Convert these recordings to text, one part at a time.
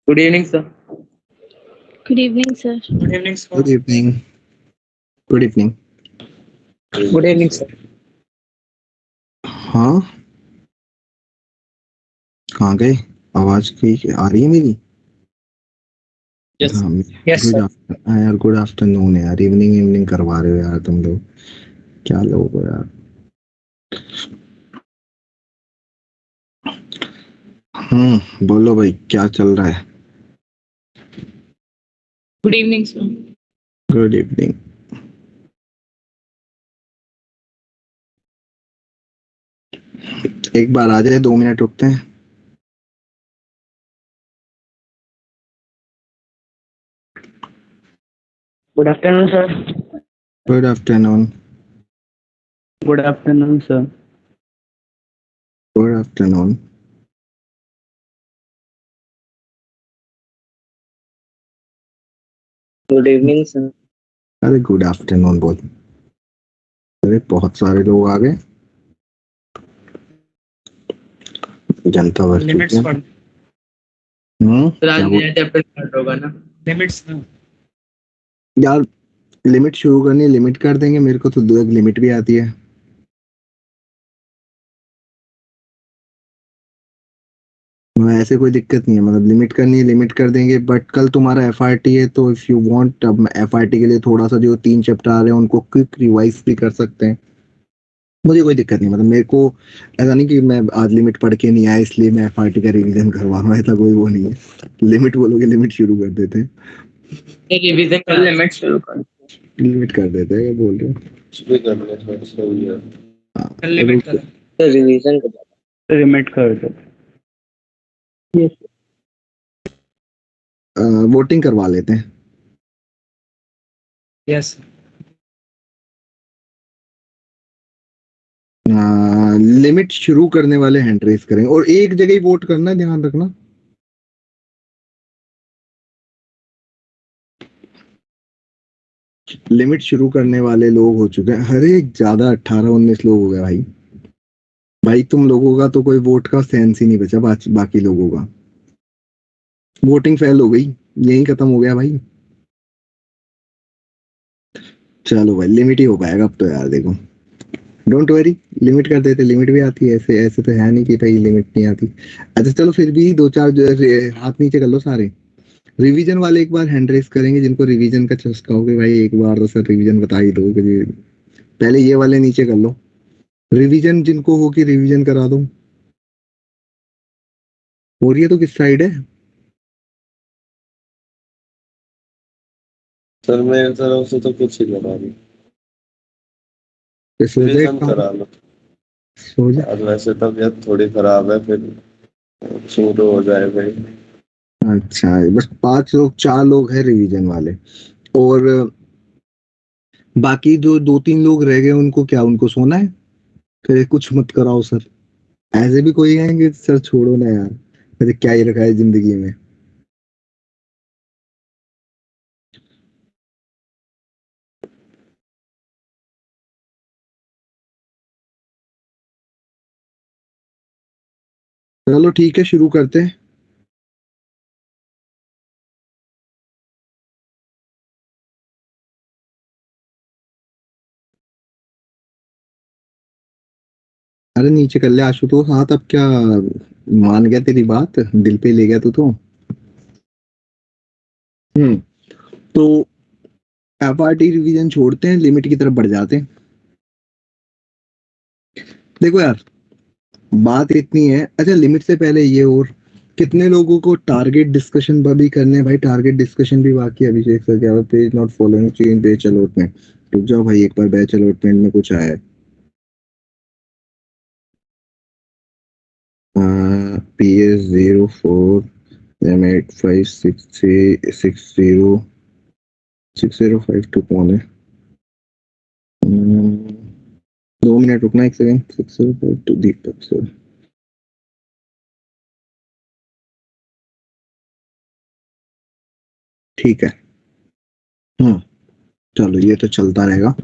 Good evening, sir. Good evening, sir. Good evening, sir. Good evening. Good evening. Good evening, sir. हाँ, कहाँ गए? आवाज कहीं आ रही है मेरी? Yes. हाँ, Yes, गुड sir. आफ्टरनून यार, गुड आफ्टरनून है यार, इवनिंग इवनिंग करवा रहे हो यार तुम लोग, क्या लोग हो यार। बोलो भाई, क्या चल रहा है? Good evening, sir. Good evening. एक बार आ जाए, 2 मिनट रुकते हैं। Good afternoon, sir. Good afternoon. Good afternoon, sir. Good afternoon. Good evening, sir. अरे गुड आफ्टरनून बोल। अरे बहुत सारे लोग आ गए, जनता भर चुकी Limits है। पर क्या आज बोल नया चैप्टर स्टार्ट होगा ना। लिमिट्स यार, लिमिट शुरू करनी, लिमिट कर देंगे। मेरे को तो दो लिमिट भी आती है। ऐसे कोई दिक्कत नहीं है, मतलब लिमिट करनी है लिमिट कर देंगे। बट कल तुम्हारा एफआरटी है, तो इफ यू वांट, अब एफआरटी के लिए थोड़ा सा जो 3 चैप्टर आ रहे हैं उनको क्विक रिवाइज भी कर सकते हैं। मुझे कोई दिक्कत नहीं, मतलब मेरे को ऐसा नहीं कि मैं आज लिमिट पढ़ के नहीं आया इसलिए मैं एफआरटी का रिवीजन करवा रहा हूँ, ऐसा कोई वो नहीं है। लिमिट बोलोगे, लिमिट शुरू कर देते हैं। रिवीजन कर लिमिट शुरू कर लिमिट कर देते हैं, क्या बोल रहे हो? लिमिट कर रिवीजन कर लिमिट कर दो। यस वोटिंग करवा लेते हैं। यस लिमिट शुरू करने वाले हैंड रेस करें, और एक जगह ही वोट करना है, ध्यान रखना। लिमिट शुरू करने वाले लोग हो चुके हैं। अरे ज्यादा 18-19 लोग हो गए भाई। भाई तुम लोगों का तो कोई वोट का सेंस ही नहीं बचा, बाकी लोगों का वोटिंग फेल हो गई, यही खत्म हो गया भाई। चलो भाई, लिमिट ही हो पाएगा अब तो यार, देखो डोंट वरी, लिमिट कर देते, लिमिट भी आती है। ऐसे ऐसे तो है नहीं कि भाई लिमिट नहीं आती। अच्छा चलो, फिर भी 2-4 जो है हाथ नीचे कर लो सारे। रिवीजन वाले एक बार हैंड रेस करेंगे, जिनको रिवीजन का चस्का हो कि भाई एक बार तो सर रिवीजन बता ही दो कि पहले ये वाले नीचे कर लो। रिवीजन जिनको हो कि रिवीजन करा दो। और ये तो किस साइड है? सर मेरी तरफ से तो कुछ ही लगा नहीं। सो जाए, रिवीजन करा लो। सो जाए। आज वैसे तबीयत थोड़ी खराब है, फिर शुरू हो जाए भाई। अच्छा, बस 5 लोग 4 लोग हैं रिवीजन वाले, और बाकी जो 2-3 लोग रह गए उनको क्या, उनको सोना है? फिर कुछ मत कराओ सर। ऐसे भी कोई है कि सर छोड़ो ना यार, मैंने क्या ही रखा है जिंदगी में। चलो ठीक है, शुरू करते हैं। अरे नीचे कर ले आशुतोष हाथ, अब क्या मान गया तेरी बात, दिल पे ले गया तू तो। तो एफआरटी रिवीजन छोड़ते हैं, लिमिट की तरफ बढ़ जाते हैं। देखो यार, बात इतनी है। अच्छा, लिमिट से पहले ये, और कितने लोगों को टारगेट डिस्कशन भी करने हैं? भाई टारगेट डिस्कशन भी बाकी है। अभिषेक सर क्या page not following change batch allotment. रुक जाओ भाई, एक बार बैच अलॉटमेंट में कुछ आया है। PS04M856360 कौन है? 2 मिनट रुकना, एक सेकेंड। 6052 दीपक सर। ठीक है। चलो ये तो चलता रहेगा।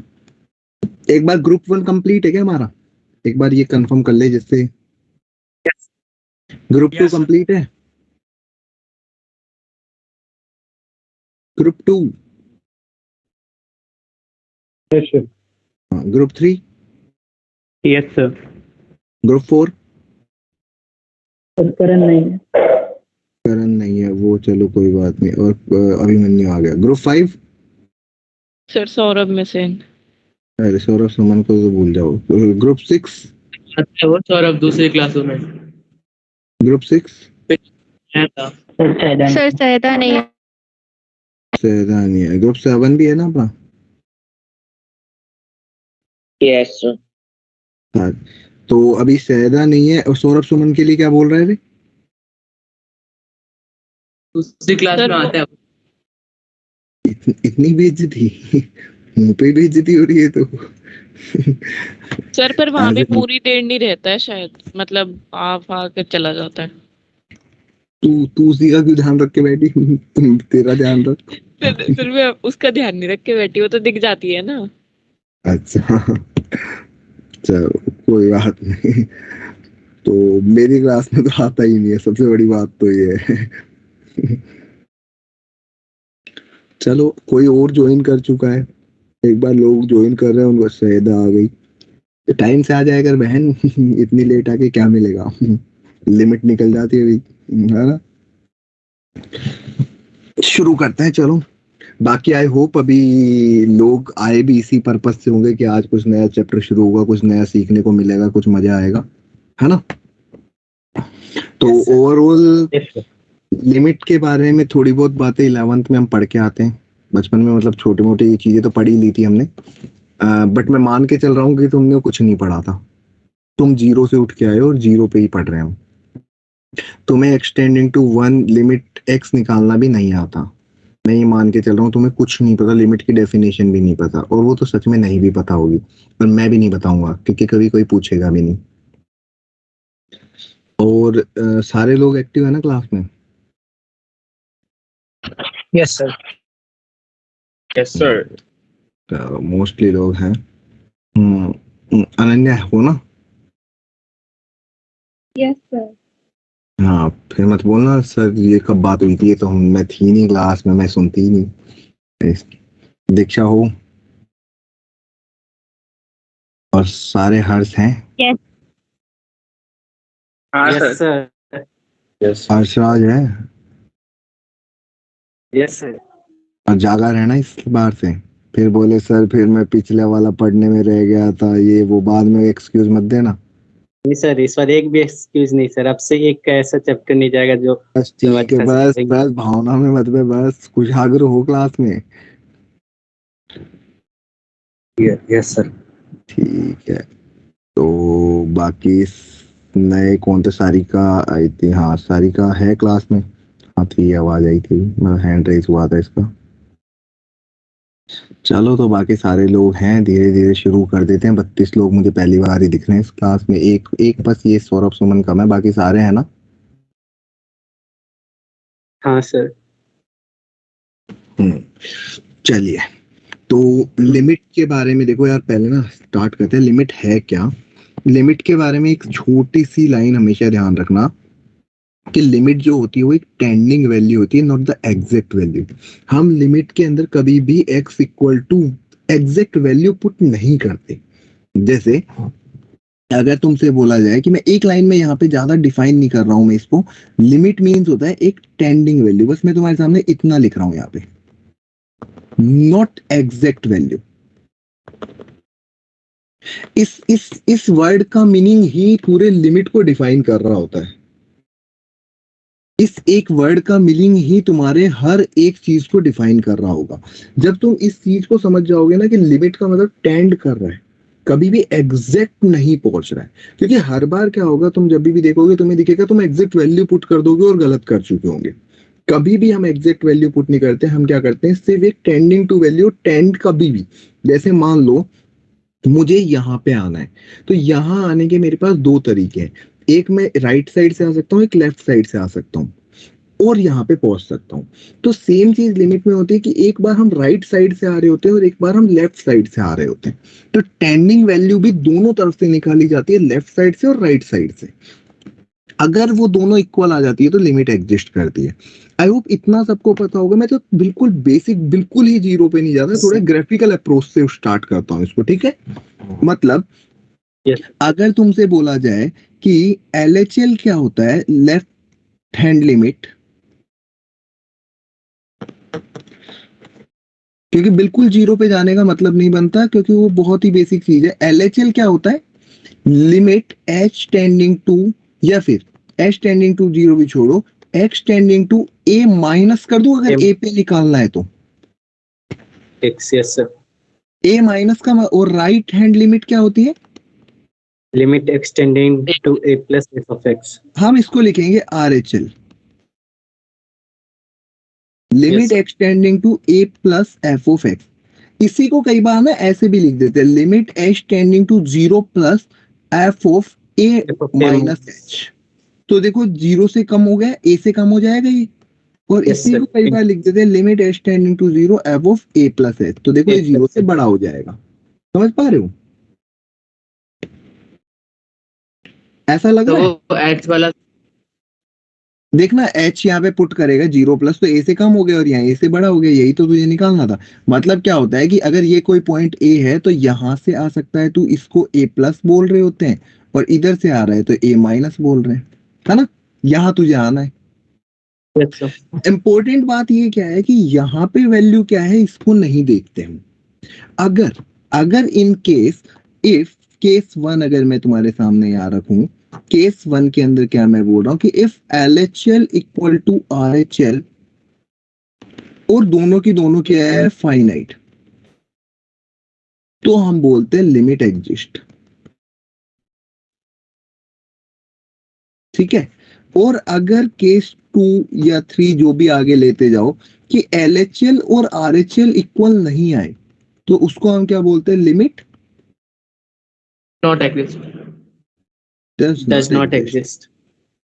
एक बार ग्रुप 1 कंप्लीट है क्या हमारा? एक बार ये कंफर्म कर ले, जिससे ग्रुप 2 Yes, sir. कंप्लीट है। Group 2, Yes, sir. Group 3, Yes, sir. Group 4, करण नहीं है। करण नहीं है वो, चलो कोई बात नहीं। और अभिमन्यु आ गया। Group 5, sir Saurabh missing. अरे सौरभ सुमन को तो भूल जाओ। ग्रुप 6, अच्छा वो सौरभ दूसरी क्लासों में ग्रुप 6, है था। सर सैदा नहीं है। सहदा नहीं है। ग्रुप 7 भी है ना अपना। Yes, sir. हाँ, तो अभी सहदा नहीं है। और सौरभ सुमन के लिए क्या बोल रहे थे? दूसरी क्लास सर, में आता है। इतनी बेइज्जती मुंह पे बेइज्जती हो रही है तो सर पर वहाँ भी ऐसे पूरी देर नहीं रहता है शायद, मतलब आप आकर चला जाता है। तू उसी का क्यों ध्यान रख के बैठी? तुम तेरा ध्यान रख। फिर मैं उसका ध्यान नहीं रख के बैठी, वो तो दिख जाती है ना। अच्छा चलो कोई बात नहीं। तो मेरी क्लास में तो आता ही नहीं है, सबसे बड़ी बात तो ये है। चलो कोई और ज्वाइन कर चुका है। एक बार लोग ज्वाइन कर रहे हैं, उनको सैदा आ गई। टाइम से आ जाए अगर बहन इतनी लेट आके क्या मिलेगा? लिमिट निकल जाती है अभी, है ना। शुरू करते हैं चलो। बाकी आई होप अभी लोग आए भी इसी पर्पज से होंगे कि आज कुछ नया चैप्टर शुरू होगा, कुछ नया सीखने को मिलेगा, कुछ मजा आएगा, है ना। तो ओवरऑल लिमिट के बारे में थोड़ी बहुत बातें 11th में हम पढ़ के आते हैं। बचपन में मतलब छोटी मोटी चीजें तो पढ़ ही ली थी हमने, बट मैं मान के चल रहा हूँ कि तुमने कुछ नहीं पढ़ा था। तुम जीरो से उठ के आए हो और जीरो पे ही पढ़ रहे हो। तुम्हें एक्सटेंडिंग टू 1 लिमिट x निकालना भी नहीं आता। मैं ये मान के चल रहा हूँ तुम्हें कुछ नहीं पता, लिमिट की डेफिनेशन भी नहीं पता, और वो तो सच में नहीं भी पता होगी, और मैं भी नहीं बताऊंगा क्योंकि कभी कोई पूछेगा भी नहीं। और सारे लोग एक्टिव है ना क्लास में? Yes, sir. Yes, sir. Mostly लोग हैं। अनन्या हो ना? Yes sir. हाँ, फिर मत बोलना सर ये कब बात हुई थी, ये तो मैं थी नहीं क्लास में, मैं सुनती ही नहीं। दीक्षा हो और सारे हर्ष हैं। हाँ सर। यस हर्षराज है Yes, sir. और जागा रहना इस बार से। फिर बोले सर फिर मैं पिछले वाला पढ़ने में रह गया था, ये वो, बाद में एक्सक्यूज मत देना। नहीं सर, इस बार एक भी एक्सक्यूज नहीं सर। अब से एक का ऐसा चैप्टर नहीं जाएगा जो बस जो ठीक है, अच्छा से बस पढ़ेंगे। बस भावना में मत में, बस कुछ आग्रह हो क्लास में। Yes sir. ठीक है, तो बाकी नए कौन थे? सारिका आई थी, हाँ सारिका है क्लास में। हाँ थी, आवाज आई थी, मेरा हैंड रेस हुआ था इसका। चलो तो बाकी सारे लोग हैं, धीरे धीरे शुरू कर देते हैं। 32 लोग मुझे पहली बार ही दिख रहे हैं इस क्लास में। एक एक बस ये सौरभ सुमन कम है, बाकी सारे हैं ना। हाँ सर। चलिए, तो लिमिट के बारे में देखो यार, पहले ना स्टार्ट करते हैं लिमिट है क्या। लिमिट के बारे में एक छोटी सी लाइन हमेशा ध्यान रखना कि लिमिट जो होती है वो एक टेंडिंग वैल्यू होती है, नॉट द एग्जैक्ट वैल्यू। हम लिमिट के अंदर कभी भी x equal to exact value put नहीं करते। जैसे अगर तुमसे बोला जाए कि मैं एक लाइन में यहाँ पे ज्यादा डिफाइन नहीं कर रहा हूं मैं इसको, लिमिट मीन्स होता है एक टेंडिंग वैल्यू। बस मैं तुम्हारे सामने इतना लिख रहा हूं यहाँ पे, नॉट एग्जैक्ट वैल्यू। इस वर्ड का मीनिंग ही पूरे लिमिट को डिफाइन कर रहा होता है। इस एक वर्ड का मीनिंग ही तुम्हारे हर एक चीज को डिफाइन कर रहा होगा। जब तुम इस चीज को समझ जाओगे ना कि लिमिट का मतलब टेंड कर रहा है, कभी भी एग्जैक्ट नहीं पहुंच रहा है। क्योंकि हर बार क्या होगा, तुम जब भी देखोगे तुम्हें दिखेगा तुम एग्जैक्ट वैल्यू पुट कर दोगे और गलत कर चुके होंगे। कभी भी हम एग्जैक्ट वैल्यू पुट नहीं करते, हम क्या करते हैं सिर्फ एक टेंडिंग टू वैल्यू। टेंड कभी भी, जैसे मान लो मुझे यहाँ पे आना है, तो यहाँ आने के मेरे पास दो तरीके हैं। एक मैं राइट साइड से आ सकता हूँ, एक लेफ्ट साइड से आ सकता हूँ और यहाँ पे पहुंच सकता हूँ। तो सेम चीज लिमिट में होती है कि एक बार हम राइट साइड से आ रहे होते हैं और एक बार हम लेफ्ट साइड से आ रहे होते हैं। तो टेंडिंग वैल्यू भी दोनों तरफ से निकाली जाती है, लेफ्ट साइड से और राइट साइड से। अगर वो दोनों इक्वल आ जाती है तो लिमिट एग्जिस्ट करती है। आई होप इतना सबको पता होगा। मैं तो बिल्कुल बेसिक, बिल्कुल ही जीरो पे नहीं जाता, थोड़ा ग्राफिकल अप्रोच से स्टार्ट करता हूँ इसको, ठीक है। मतलब Yes. अगर तुमसे बोला जाए कि LHL क्या होता है, लेफ्ट हैंड लिमिट, क्योंकि बिल्कुल जीरो पे जाने का मतलब नहीं बनता, क्योंकि वो बहुत ही बेसिक चीज है। LHL क्या होता है, लिमिट h टेंडिंग टू, या फिर h टेंडिंग टू जीरो भी छोड़ो, x tending to a minus कर दूं अगर a पे निकालना है तो, X, yes sir. a minus का और राइट हैंड लिमिट क्या होती है, Limit extending to a plus f of x. हम इसको लिखेंगे RHL, limit Yes. X tending to a plus f of x। इसी को कई बार ना ऐसे भी लिख देते हैं, limit h tending to zero plus f of a F of a minus h। तो देखो जीरो से कम हो गया, a से कम हो जाएगा ये, और Yes, इसी sir. को कई बार लिख देते हैं limit h tending to zero f of a plus h। तो देखो ये A जीरो plus से H. बड़ा हो जाएगा, समझ पा रहे हो, ऐसा लग रहा है। तो एच वाला देखना h यहाँ पे पुट करेगा जीरो प्लस, तो a से कम हो गया और यहाँ a से बड़ा हो गया, यही तो तुझे निकालना था। मतलब क्या होता है कि अगर ये कोई पॉइंट a है तो यहाँ से आ सकता है, तू इसको a प्लस बोल रहे होते हैं, और इधर से आ रहा है तो a माइनस बोल रहे हैं, है ना। यहाँ तुझे आना है। Yes sir. इंपॉर्टेंट बात ये क्या है कि यहाँ पे वैल्यू क्या है इसको नहीं देखते हम। अगर अगर in case, if case one अगर मैं तुम्हारे सामने यहाँ रखूं, केस वन के अंदर क्या मैं बोल रहा हूँ कि if LHL equal to RHL और दोनों की दोनों क्या है, फाइनाइट, तो हम बोलते हैं लिमिट एग्जिस्ट, ठीक है। और अगर केस टू या थ्री जो भी आगे लेते जाओ कि LHL और RHL इक्वल नहीं आए, तो उसको हम क्या बोलते हैं, limit not exist, Does not exist.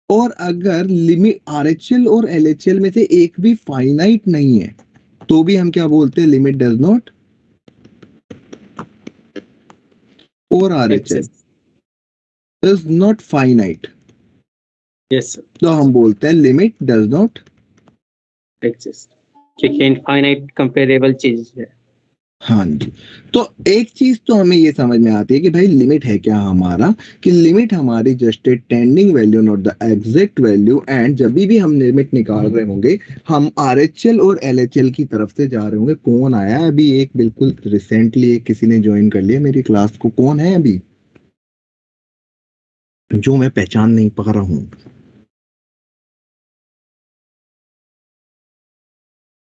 और अगर लिमिट RHL और LHL में से एक भी फाइनाइट नहीं है तो भी हम क्या बोलते हैं, लिमिट डज नॉट, और RHL Exist. Does not finite, Yes sir. तो हम बोलते हैं लिमिट डज नॉट Exist. क्योंकि इनफाइनाइट कंपेरेबल चीज है। हाँ जी। तो एक चीज तो हमें ये समझ में आती है कि भाई लिमिट है क्या हमारा, कि लिमिट हमारी just a tending value not the exact value, and जब भी हम लिमिट निकाल रहे होंगे हम RHL और LHL की तरफ से जा रहे होंगे। कौन आया है अभी, एक बिल्कुल रिसेंटली एक किसी ने ज्वाइन कर लिया मेरी क्लास को, कौन है अभी जो मैं पहचान नहीं पा रहा हूँ,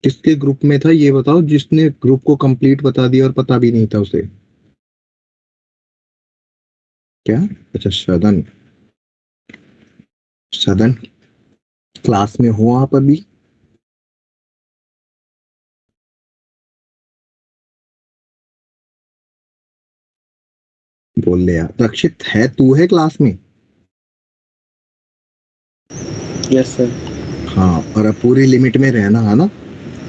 किसके ग्रुप में था ये बताओ, जिसने ग्रुप को कंप्लीट बता दिया और पता भी नहीं था उसे, क्या, अच्छा सदन, सदन क्लास में हो आप अभी, बोल ले यार। रक्षित है, तू है क्लास में, यस सर। हाँ, और अब पूरी लिमिट में रहना है ना,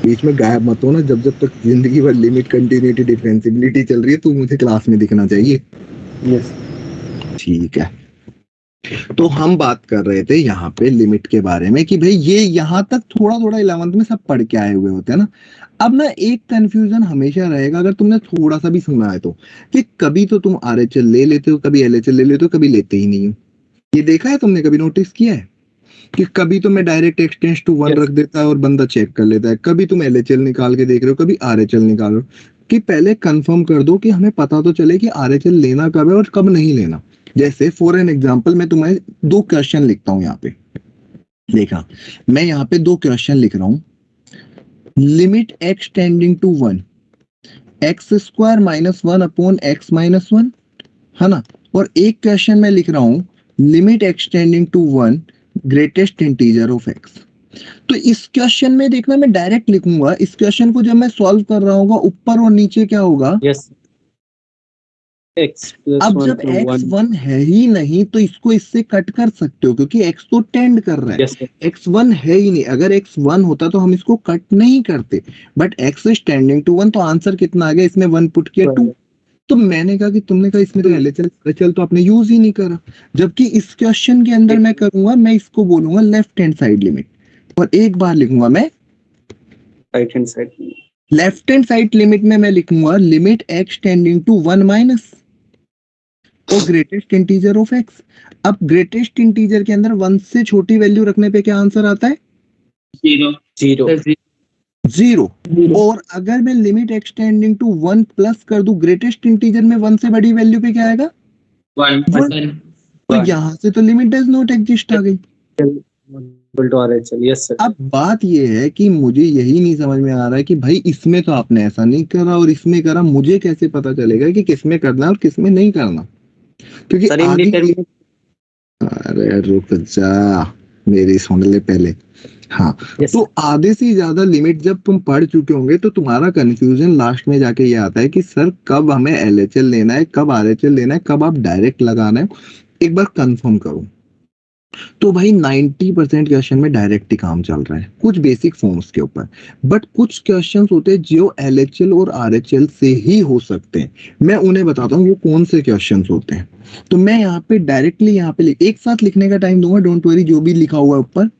बीच में गायब मत हो ना, जब जब तक जिंदगी भर लिमिट कंटिन्यूटी डिफरेंसिबिलिटी चल रही है तू मुझे क्लास में दिखना चाहिए। यस ठीक है, तो हम बात कर रहे थे यहाँ पे लिमिट के बारे में कि भाई ये यहाँ तक थोड़ा थोड़ा 11th में सब पढ़ के आए हुए होते हैं ना। अब ना एक कंफ्यूजन हमेशा रहेगा अगर तुमने थोड़ा सा भी सुना है तो, कि कभी तो तुम RHL ले लेते हो, कभी LHL ले लेते हो, कभी लेते ही नहीं हो। ये देखा है तुमने, कभी नोटिस किया है कि कभी तो मैं डायरेक्ट एक्सटेंस टू 1 Yes. रख देता है और बंदा चेक कर लेता है, कभी तुम LHL निकाल के देख रहे हो, कभी RHL निकाल रहे हो, कि पहले कंफर्म कर दो कि हमें पता तो चले कि RHL लेना कब है और कब नहीं लेना। जैसे फॉर एन एग्जांपल मैं तुम्हें 2 क्वेश्चन लिखता हूँ यहाँ पे, देखा मैं यहाँ पे 2 क्वेश्चन लिख रहा हूँ, limit x tending to 1 x square minus 1 upon x minus 1, है ना। और एक क्वेश्चन मैं लिख रहा हूँ limit x tending to 1 greatest integer of x। तो इस क्वेश्चन में देखना मैं डायरेक्ट लिखूंगा, इस क्वेश्चन को जब मैं सॉल्व कर रहा हूँ ऊपर और नीचे क्या होगा, Yes. X plus अब 1 जब to 1. x1 है ही नहीं तो इसको इससे कट कर सकते हो क्योंकि x तो टेंड कर रहा है, Yes sir. x1 है ही नहीं। अगर x1 होता तो हम इसको कट नहीं करते, but x is tending to 1, तो आंसर कितना आ गया, इसमें 1 पुट किया 2, तो मैंने कहा कि तुमने कहा इसमें तो LHL तो आपने यूज ही नहीं करा, जबकि इस क्वेश्चन के अंदर मैं करूंगा, मैं इसको बोलूंगा लेफ्ट हैंड साइड लिमिट और एक बार लिखूंगा मैं right hand side. Left hand side limit में मैं लिखूंगा limit x tending to 1 minus और ग्रेटेस्ट इंटीजर ऑफ x। अब ग्रेटेस्ट इंटीजर के अंदर 1 से छोटी वैल्यू रखने पे क्या आंसर आता है? जीरो। जीरो। जीरो। और अगर मैं limit x tending to 1 plus कर दूं ग्रेटेस्ट इंटीजर में 1 से बड़ी वैल्यू पे क्या आएगा? 1। तो यहाँ से तो लिमिट डज नॉट एग्जिस्ट आ गई। Equal to RHL। Yes sir. अब बात ये है कि मुझे यही नहीं समझ में आ रहा है कि भाई इसमें तो आपने ऐसा नहीं करा और इसमें करा, मुझे कैसे पता चलेगा कि किसमें करना है और किसमें नहीं करना? क्योंकि सर आधी इंडिटरमिनेट। अरे रुक जा, मेरी सुन ले पहले। हाँ, यस तो आधे से ज्यादा लिमिट जब तुम पढ़ चुके होंगे तो तुम्हारा कंफ्यूजन लास्ट में जाके ये आता है कि सर कब हमें LHL लेना है, कब RHL लेना है, कब आप डायरेक्ट लगाना है, एक बार कंफर्म करो। तो भाई 90% क्वेश्चन में डायरेक्ट ही काम चल रहा है कुछ बेसिक फॉर्म्स के ऊपर, बट कुछ क्वेश्चंस होते हैं जो LHL और RHL से ही हो सकते हैं। मैं उन्हें बताता हूँ वो कौन से क्वेश्चंस होते हैं। तो मैं यहाँ पे डायरेक्टली यहाँ पे एक साथ लिखने का टाइम दूंगा, डोंट वरी, जो भी लिखा हुआ है ऊपर।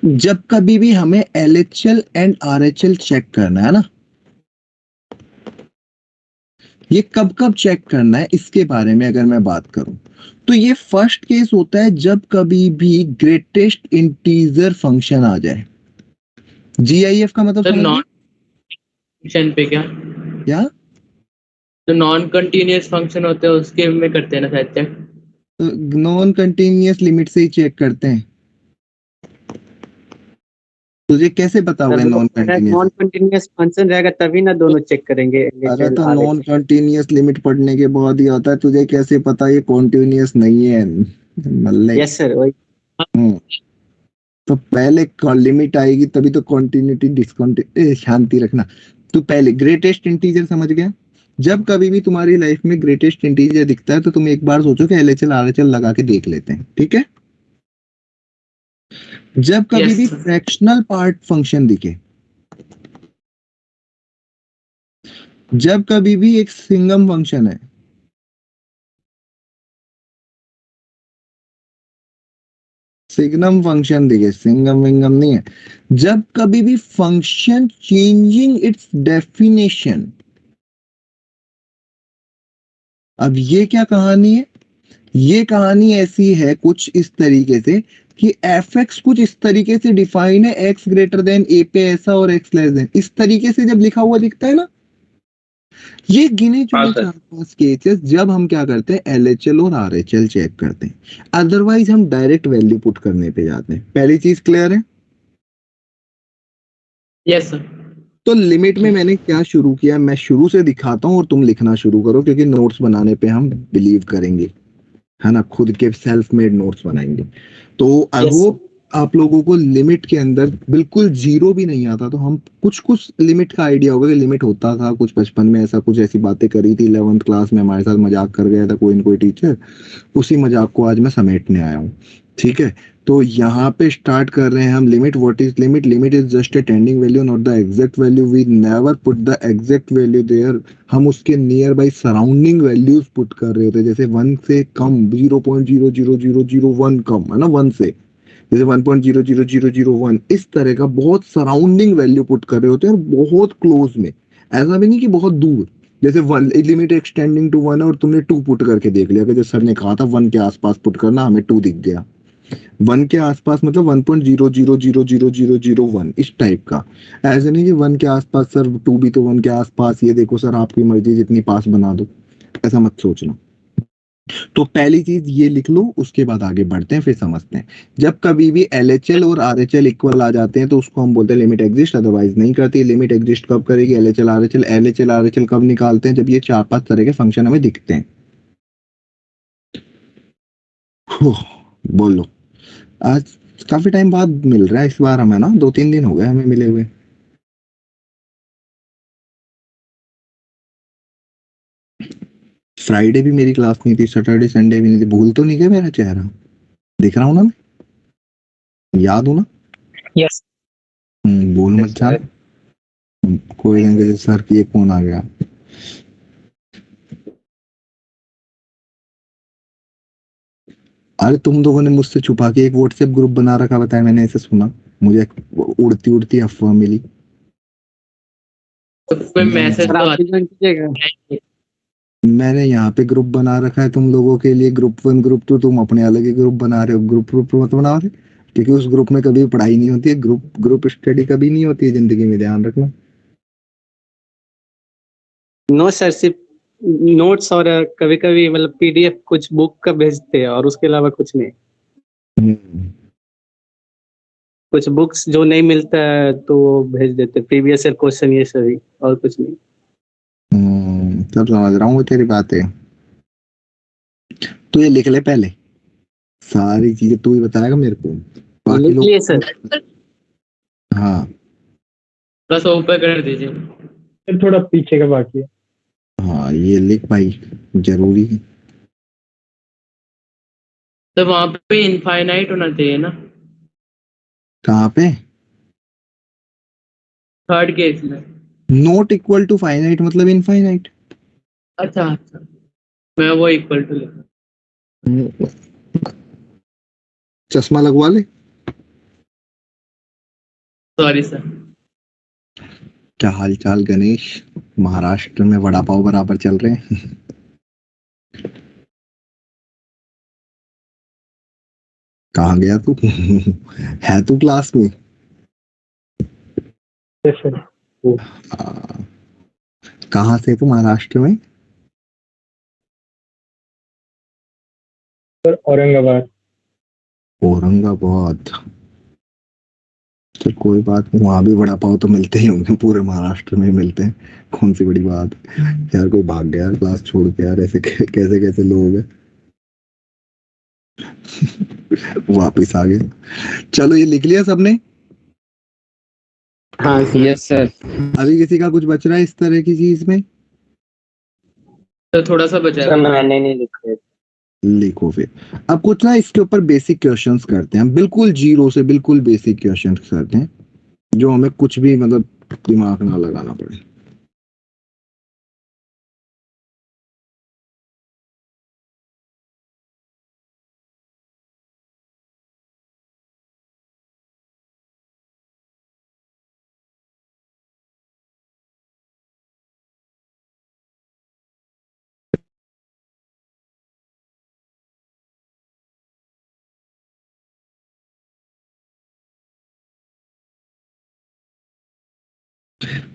जब कभी भी हमें LHL एंड RHL चेक करना है ना, ये कब कब चेक करना है इसके बारे में अगर मैं बात करूं तो ये फर्स्ट केस होता है जब कभी भी ग्रेटेस्ट इंटीजर फंक्शन आ जाए। GIF का मतलब सर समझ नॉन गए? फंक्शन पे क्या? क्या? जो नॉन कंटीन्यूअस फंक्शन होते हैं उसके में करते हैं ना शायद चेक। नॉन कंटिन्यूअस लिमिट से ही चेक करते हैं। तुझे कैसे पता होगा non continuous? Non continuous function रहेगा तभी ना दोनों चेक करेंगे। अरे LHL तो नॉन RHL। कंटिन्यूअस लिमिट पढ़ने के बाद ही आता है, तुझे कैसे पता ये कॉन्टिन्यूअस नहीं है? मल्ले। यस सर वही। हम्म, तो पहले लिमिट आएगी तभी तो कॉन्टिन्यूटी डिस्कॉन्टिन्यू, शांति रखना। तो पहले ग्रेटेस्ट इंटीजर समझ गया? जब कभी भी तुम्हारी लाइफ में ग्रेटेस्ट इंटीजर दिखता है तो तुम एक बार सोचो कि LHL RHL लगा के देख लेते हैं, ठीक है? जब कभी भी Yes. फ्रैक्शनल पार्ट फंक्शन दिखे, जब कभी भी एक सिंगम फंक्शन है, सिग्नम फंक्शन दिखे, सिंगम विंगम नहीं है, जब कभी भी फंक्शन चेंजिंग इट्स डेफिनेशन। अब ये क्या कहानी है? ये कहानी ऐसी है कुछ इस तरीके से कि fx कुछ इस तरीके से डिफाइन है, x ग्रेटर देन a पे ऐसा और x लेस देन, इस तरीके से जब लिखा हुआ दिखता है ना, ये गिने चुने हाँ, सर। 4-5 केसेस जब हम क्या करते हैं LHL और RHL चेक करते हैं, अदरवाइज हम डायरेक्ट वैल्यू पुट करने पे जाते हैं। पहली चीज क्लियर है? Yes sir. तो लिमिट में मैंने क्या शुरू किया, मैं शुरू से दिखाता हूँ और तुम लिखना शुरू करो, क्योंकि नोट्स बनाने पे हम बिलीव करेंगे, है ना, खुद के सेल्फ मेड नोट्स बनाएंगे। तो आई Yes, होप आप लोगों को लिमिट के अंदर बिल्कुल जीरो भी नहीं आता, तो हम कुछ कुछ लिमिट का आइडिया होगा कि लिमिट होता था कुछ, बचपन में ऐसा कुछ ऐसी बातें करी थी 11th क्लास में, हमारे साथ मजाक कर गया था कोई न कोई टीचर, उसी मजाक को आज मैं समेटने आया हूँ। ठीक है, तो यहाँ पे स्टार्ट कर रहे हैं हम limit. What is limit? Limit is just a tending value, not the exact value. We never put the exact value there, हम उसके nearby surrounding values put कर रहे होते हैं। जैसे 1 से कम 0.00001 कम है ना 1 से, जैसे 1.00001, इस तरह का बहुत सराउंडिंग वैल्यू पुट कर रहे होते हैं और बहुत क्लोज में, ऐसा भी नहीं कि बहुत दूर। जैसे लिमिट एक्सटेंडिंग टू 1 और तुमने 2 पुट करके देख लिया कि जो सर ने कहा था 1 के आसपास पुट करना, हमें 2 दिख गया। 1 के आसपास मतलब 1.0000001 इस टाइप का, ऐसे नहीं कि 1 के आसपास सर 2 भी तो 1 के आसपास, ये देखो सर आपकी मर्जी जितनी पास बना दो, ऐसा मत सोचना। तो पहली चीज ये लिख लो, उसके बाद आगे बढ़ते हैं, फिर समझते हैं। जब कभी भी LHL और RHL इक्वल आ जाते हैं तो उसको हम बोलते हैं लिमिट एग्जिस्ट, अदरवाइज नहीं करती। लिमिट एग्जिस्ट कब करेगी? LHL RHL कब निकालते हैं? जब ये 4-5 तरह के फंक्शन हमें दिखते हैं। बोलो, आज काफी टाइम बाद मिल रहा है इस बार हमें ना, 2-3 दिन हो गए हमें मिले हुए। फ्राइडे भी मेरी क्लास नहीं थी, सैटरडे संडे भी नहीं थी। भूल तो नहीं गए मेरा चेहरा? दिख रहा हूँ ना मैं? याद हो ना? यस। भूल मत जाना। कोई नहीं, सर ये कौन आ गया? अरे तुम लोगों ने मुझसे छुपा के एक व्हाट्सएप ग्रुप बना रखा, बताया मैंने ऐसे सुना, मुझे उड़ती उड़ती अफवाह मिली। तो कोई मैसेज सर तो आप भी ज्वाइन कीजिएगा। मैंने यहाँ पे ग्रुप बना रखा है तुम लोगों के लिए, ग्रुप 1 ग्रुप 2, तुम अपने अलग ही ग्रुप बना रहे हो। ग्रुप मत बनाओ रे, क्योंकि उस ग्रुप में कभी पढ़ाई नहीं होती है, ग्रुप स्टडी कभी नहीं होती है जिंदगी में, ध्यान रखना। नो सर, सिर्फ नोट्स और कभी कभी मतलब पीडीएफ कुछ बुक का भेजते हैं और उसके अलावा कुछ नहीं। हम्म, कुछ बुक्स जो नहीं मिलता है तो वो भेज देते, प्रीवियस ईयर क्वेश्चन ये सभी, और कुछ नहीं। सब समझ रहा हूँ तेरी बातें। तू ये लिख ले पहले, सारी चीजें तू ही बताएगा मेरे को, बाकी लिख लोग। लिए सर। हाँ बस ऊपर कर दीजिए। फिर थोड़ा पीछे का बाकी है। हाँ, ये लिख भाई, जरूरी है। तो वहां पे इनफाइनाइट होना चाहिए ना, कहाँ पे? थर्ड केस में। नॉट इक्वल टू फाइनाइट मतलब इनफाइनाइट। अच्छा अच्छा, मैं वो इक्वल टू लिखा। चश्मा लगवा ले। Sorry sir. क्या हाल चाल गणेश? महाराष्ट्र में वड़ा पाव बराबर चल रहे हैं। कहाँ गया तू? है तू क्लास में? Yes sir. आ, कहाँ से तू महाराष्ट्र में? सर औरंगाबाद। औरंगाबाद, तो कोई बात नहीं, वहां भी वड़ा पाव तो मिलते ही होंगे, पूरे महाराष्ट्र में ही मिलते हैं, कौन सी बड़ी बात है। यार कोई भाग गया क्लास छोड़ के यार, ऐसे कैसे कैसे लोग हैं। वापिस आ गए। चलो ये लिख लिया सबने? हाँ यस सर। अभी किसी का कुछ बच रहा है इस तरह की चीज में? तो थोड़ा सा बचा सर, है। मैंने नहीं लिखा है। लिखो फिर। अब कुछ ना इसके ऊपर बेसिक क्वेश्चंस करते हैं, बिल्कुल जीरो से बिल्कुल बेसिक क्वेश्चंस करते हैं, जो हमें कुछ भी मतलब दिमाग ना लगाना पड़े।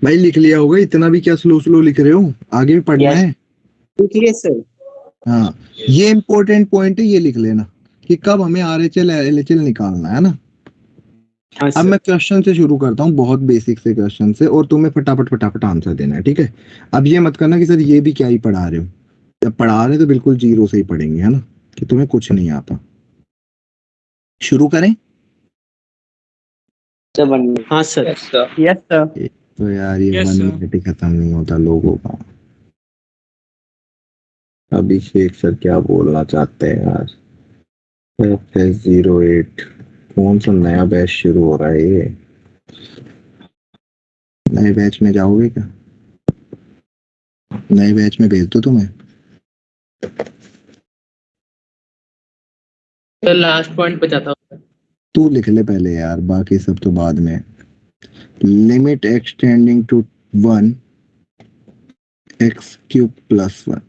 भाई लिख लिया होगा, इतना भी क्या स्लो स्लो लिख रहे हो, आगे भी पढ़ना Yes. है। लिख लिए सर। हाँ, ये इंपॉर्टेंट पॉइंट है, ये लिख लेना कि कब हमें आरएचएल एलएचएल निकालना है ना। हाँ अब सर। मैं क्वेश्चन से शुरू करता हूँ, बहुत बेसिक से क्वेश्चन से, और तुम्हें फटाफट फटाफट आंसर देना है, ठीक है? अब ये मत करना कि सर ये भी क्या ही पढ़ा रहे हो, जब पढ़ा रहे हो तो बिल्कुल जीरो से ही पढ़ेंगे, है ना, कि तुम्हें कुछ नहीं आता। शुरू करें? हाँ सर। Yes sir. तो यार ये Yes, 1 sir. मिनट ही खत्म नहीं होता लोगों का। अभिषेक सर क्या बोलना चाहते हैं यार? FS08 कौन सा नया बैच शुरू हो रहा है? ये नए बैच में जाओगे क्या? नए बैच में भेज दो तुम्हें। तो लास्ट पॉइंट पे जाता हूँ। तू लिख ले पहले यार, बाकी सब तो बाद में। Limit x tending to 1 x³ + 1।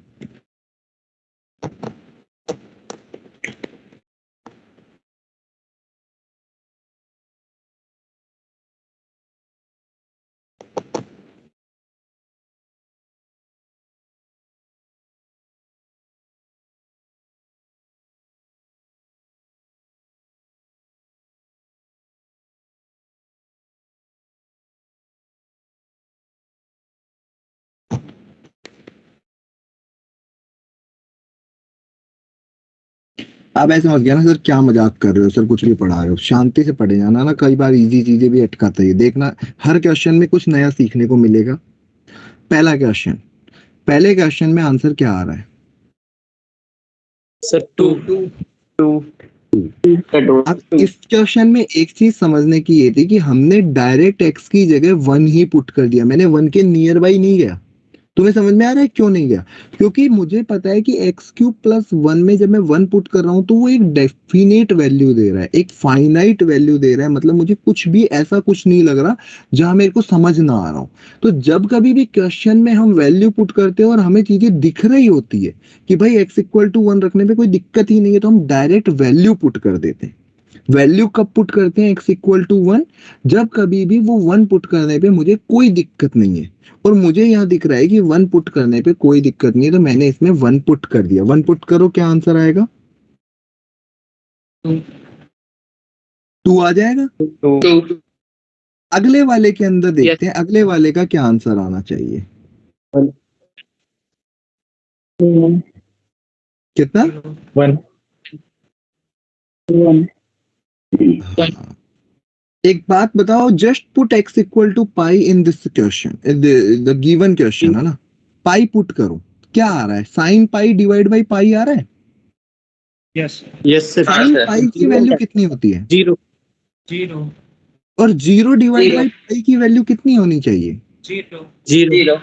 अब ऐसे मत गया ना सर, क्या मजाक कर रहे हो सर, कुछ भी पढ़ा रहे हो, शांति से पढ़े जाना ना, कई बार इजी चीजें भी अटकाता है, देखना हर क्वेश्चन में कुछ नया सीखने को मिलेगा। पहला क्वेश्चन, पहले क्वेश्चन में आंसर क्या आ रहा है? सर 2। अब इस क्वेश्चन में एक चीज समझने की ये थी कि हमने डायरेक्ट x की जगह 1 ही पुट कर दिया, मैंने 1 के नियर बाई नहीं गया, तुम्हें समझ में आ रहा है क्यों नहीं गया? क्योंकि मुझे पता है कि एक्स क्यूब प्लस वन में जब मैं वन पुट कर रहा हूं तो वो एक डेफिनेट वैल्यू दे रहा है, एक फाइनाइट वैल्यू दे रहा है, मतलब मुझे कुछ भी ऐसा कुछ नहीं लग रहा जहां मेरे को समझ ना आ रहा हो। तो जब कभी भी क्वेश्चन में हम वैल्यू पुट करते हैं और हमें चीजें दिख रही होती है कि भाई एक्स इक्वल टू वन रखने पे कोई दिक्कत ही नहीं है, तो हम डायरेक्ट वैल्यू पुट कर देते हैं। वैल्यू कब पुट करते हैं एक्स इक्वल टू वन? जब कभी भी वो वन पुट करने पे मुझे कोई दिक्कत नहीं है, और मुझे यहाँ दिख रहा है कि वन पुट करने पे कोई दिक्कत नहीं है, तो मैंने इसमें वन पुट कर दिया। वन पुट करो, क्या आंसर आएगा? टू। टू आ जाएगा। टू। अगले वाले के अंदर देखते हैं, अगले वाले का क्या आंसर आना चाहिए। कितना? 1 एक बात बताओ, just put X equal to pi in this question, the given question है ना, पाई पुट करो, क्या आ रहा है? Sine pi divide by pi आ रहा है। Yes yes sir. Sine pi की वैल्यू कितनी होती है? जीरो। जीरो। और zero divide Zero. By pi की वैल्यू कितनी होनी चाहिए? जीरो। जीरो।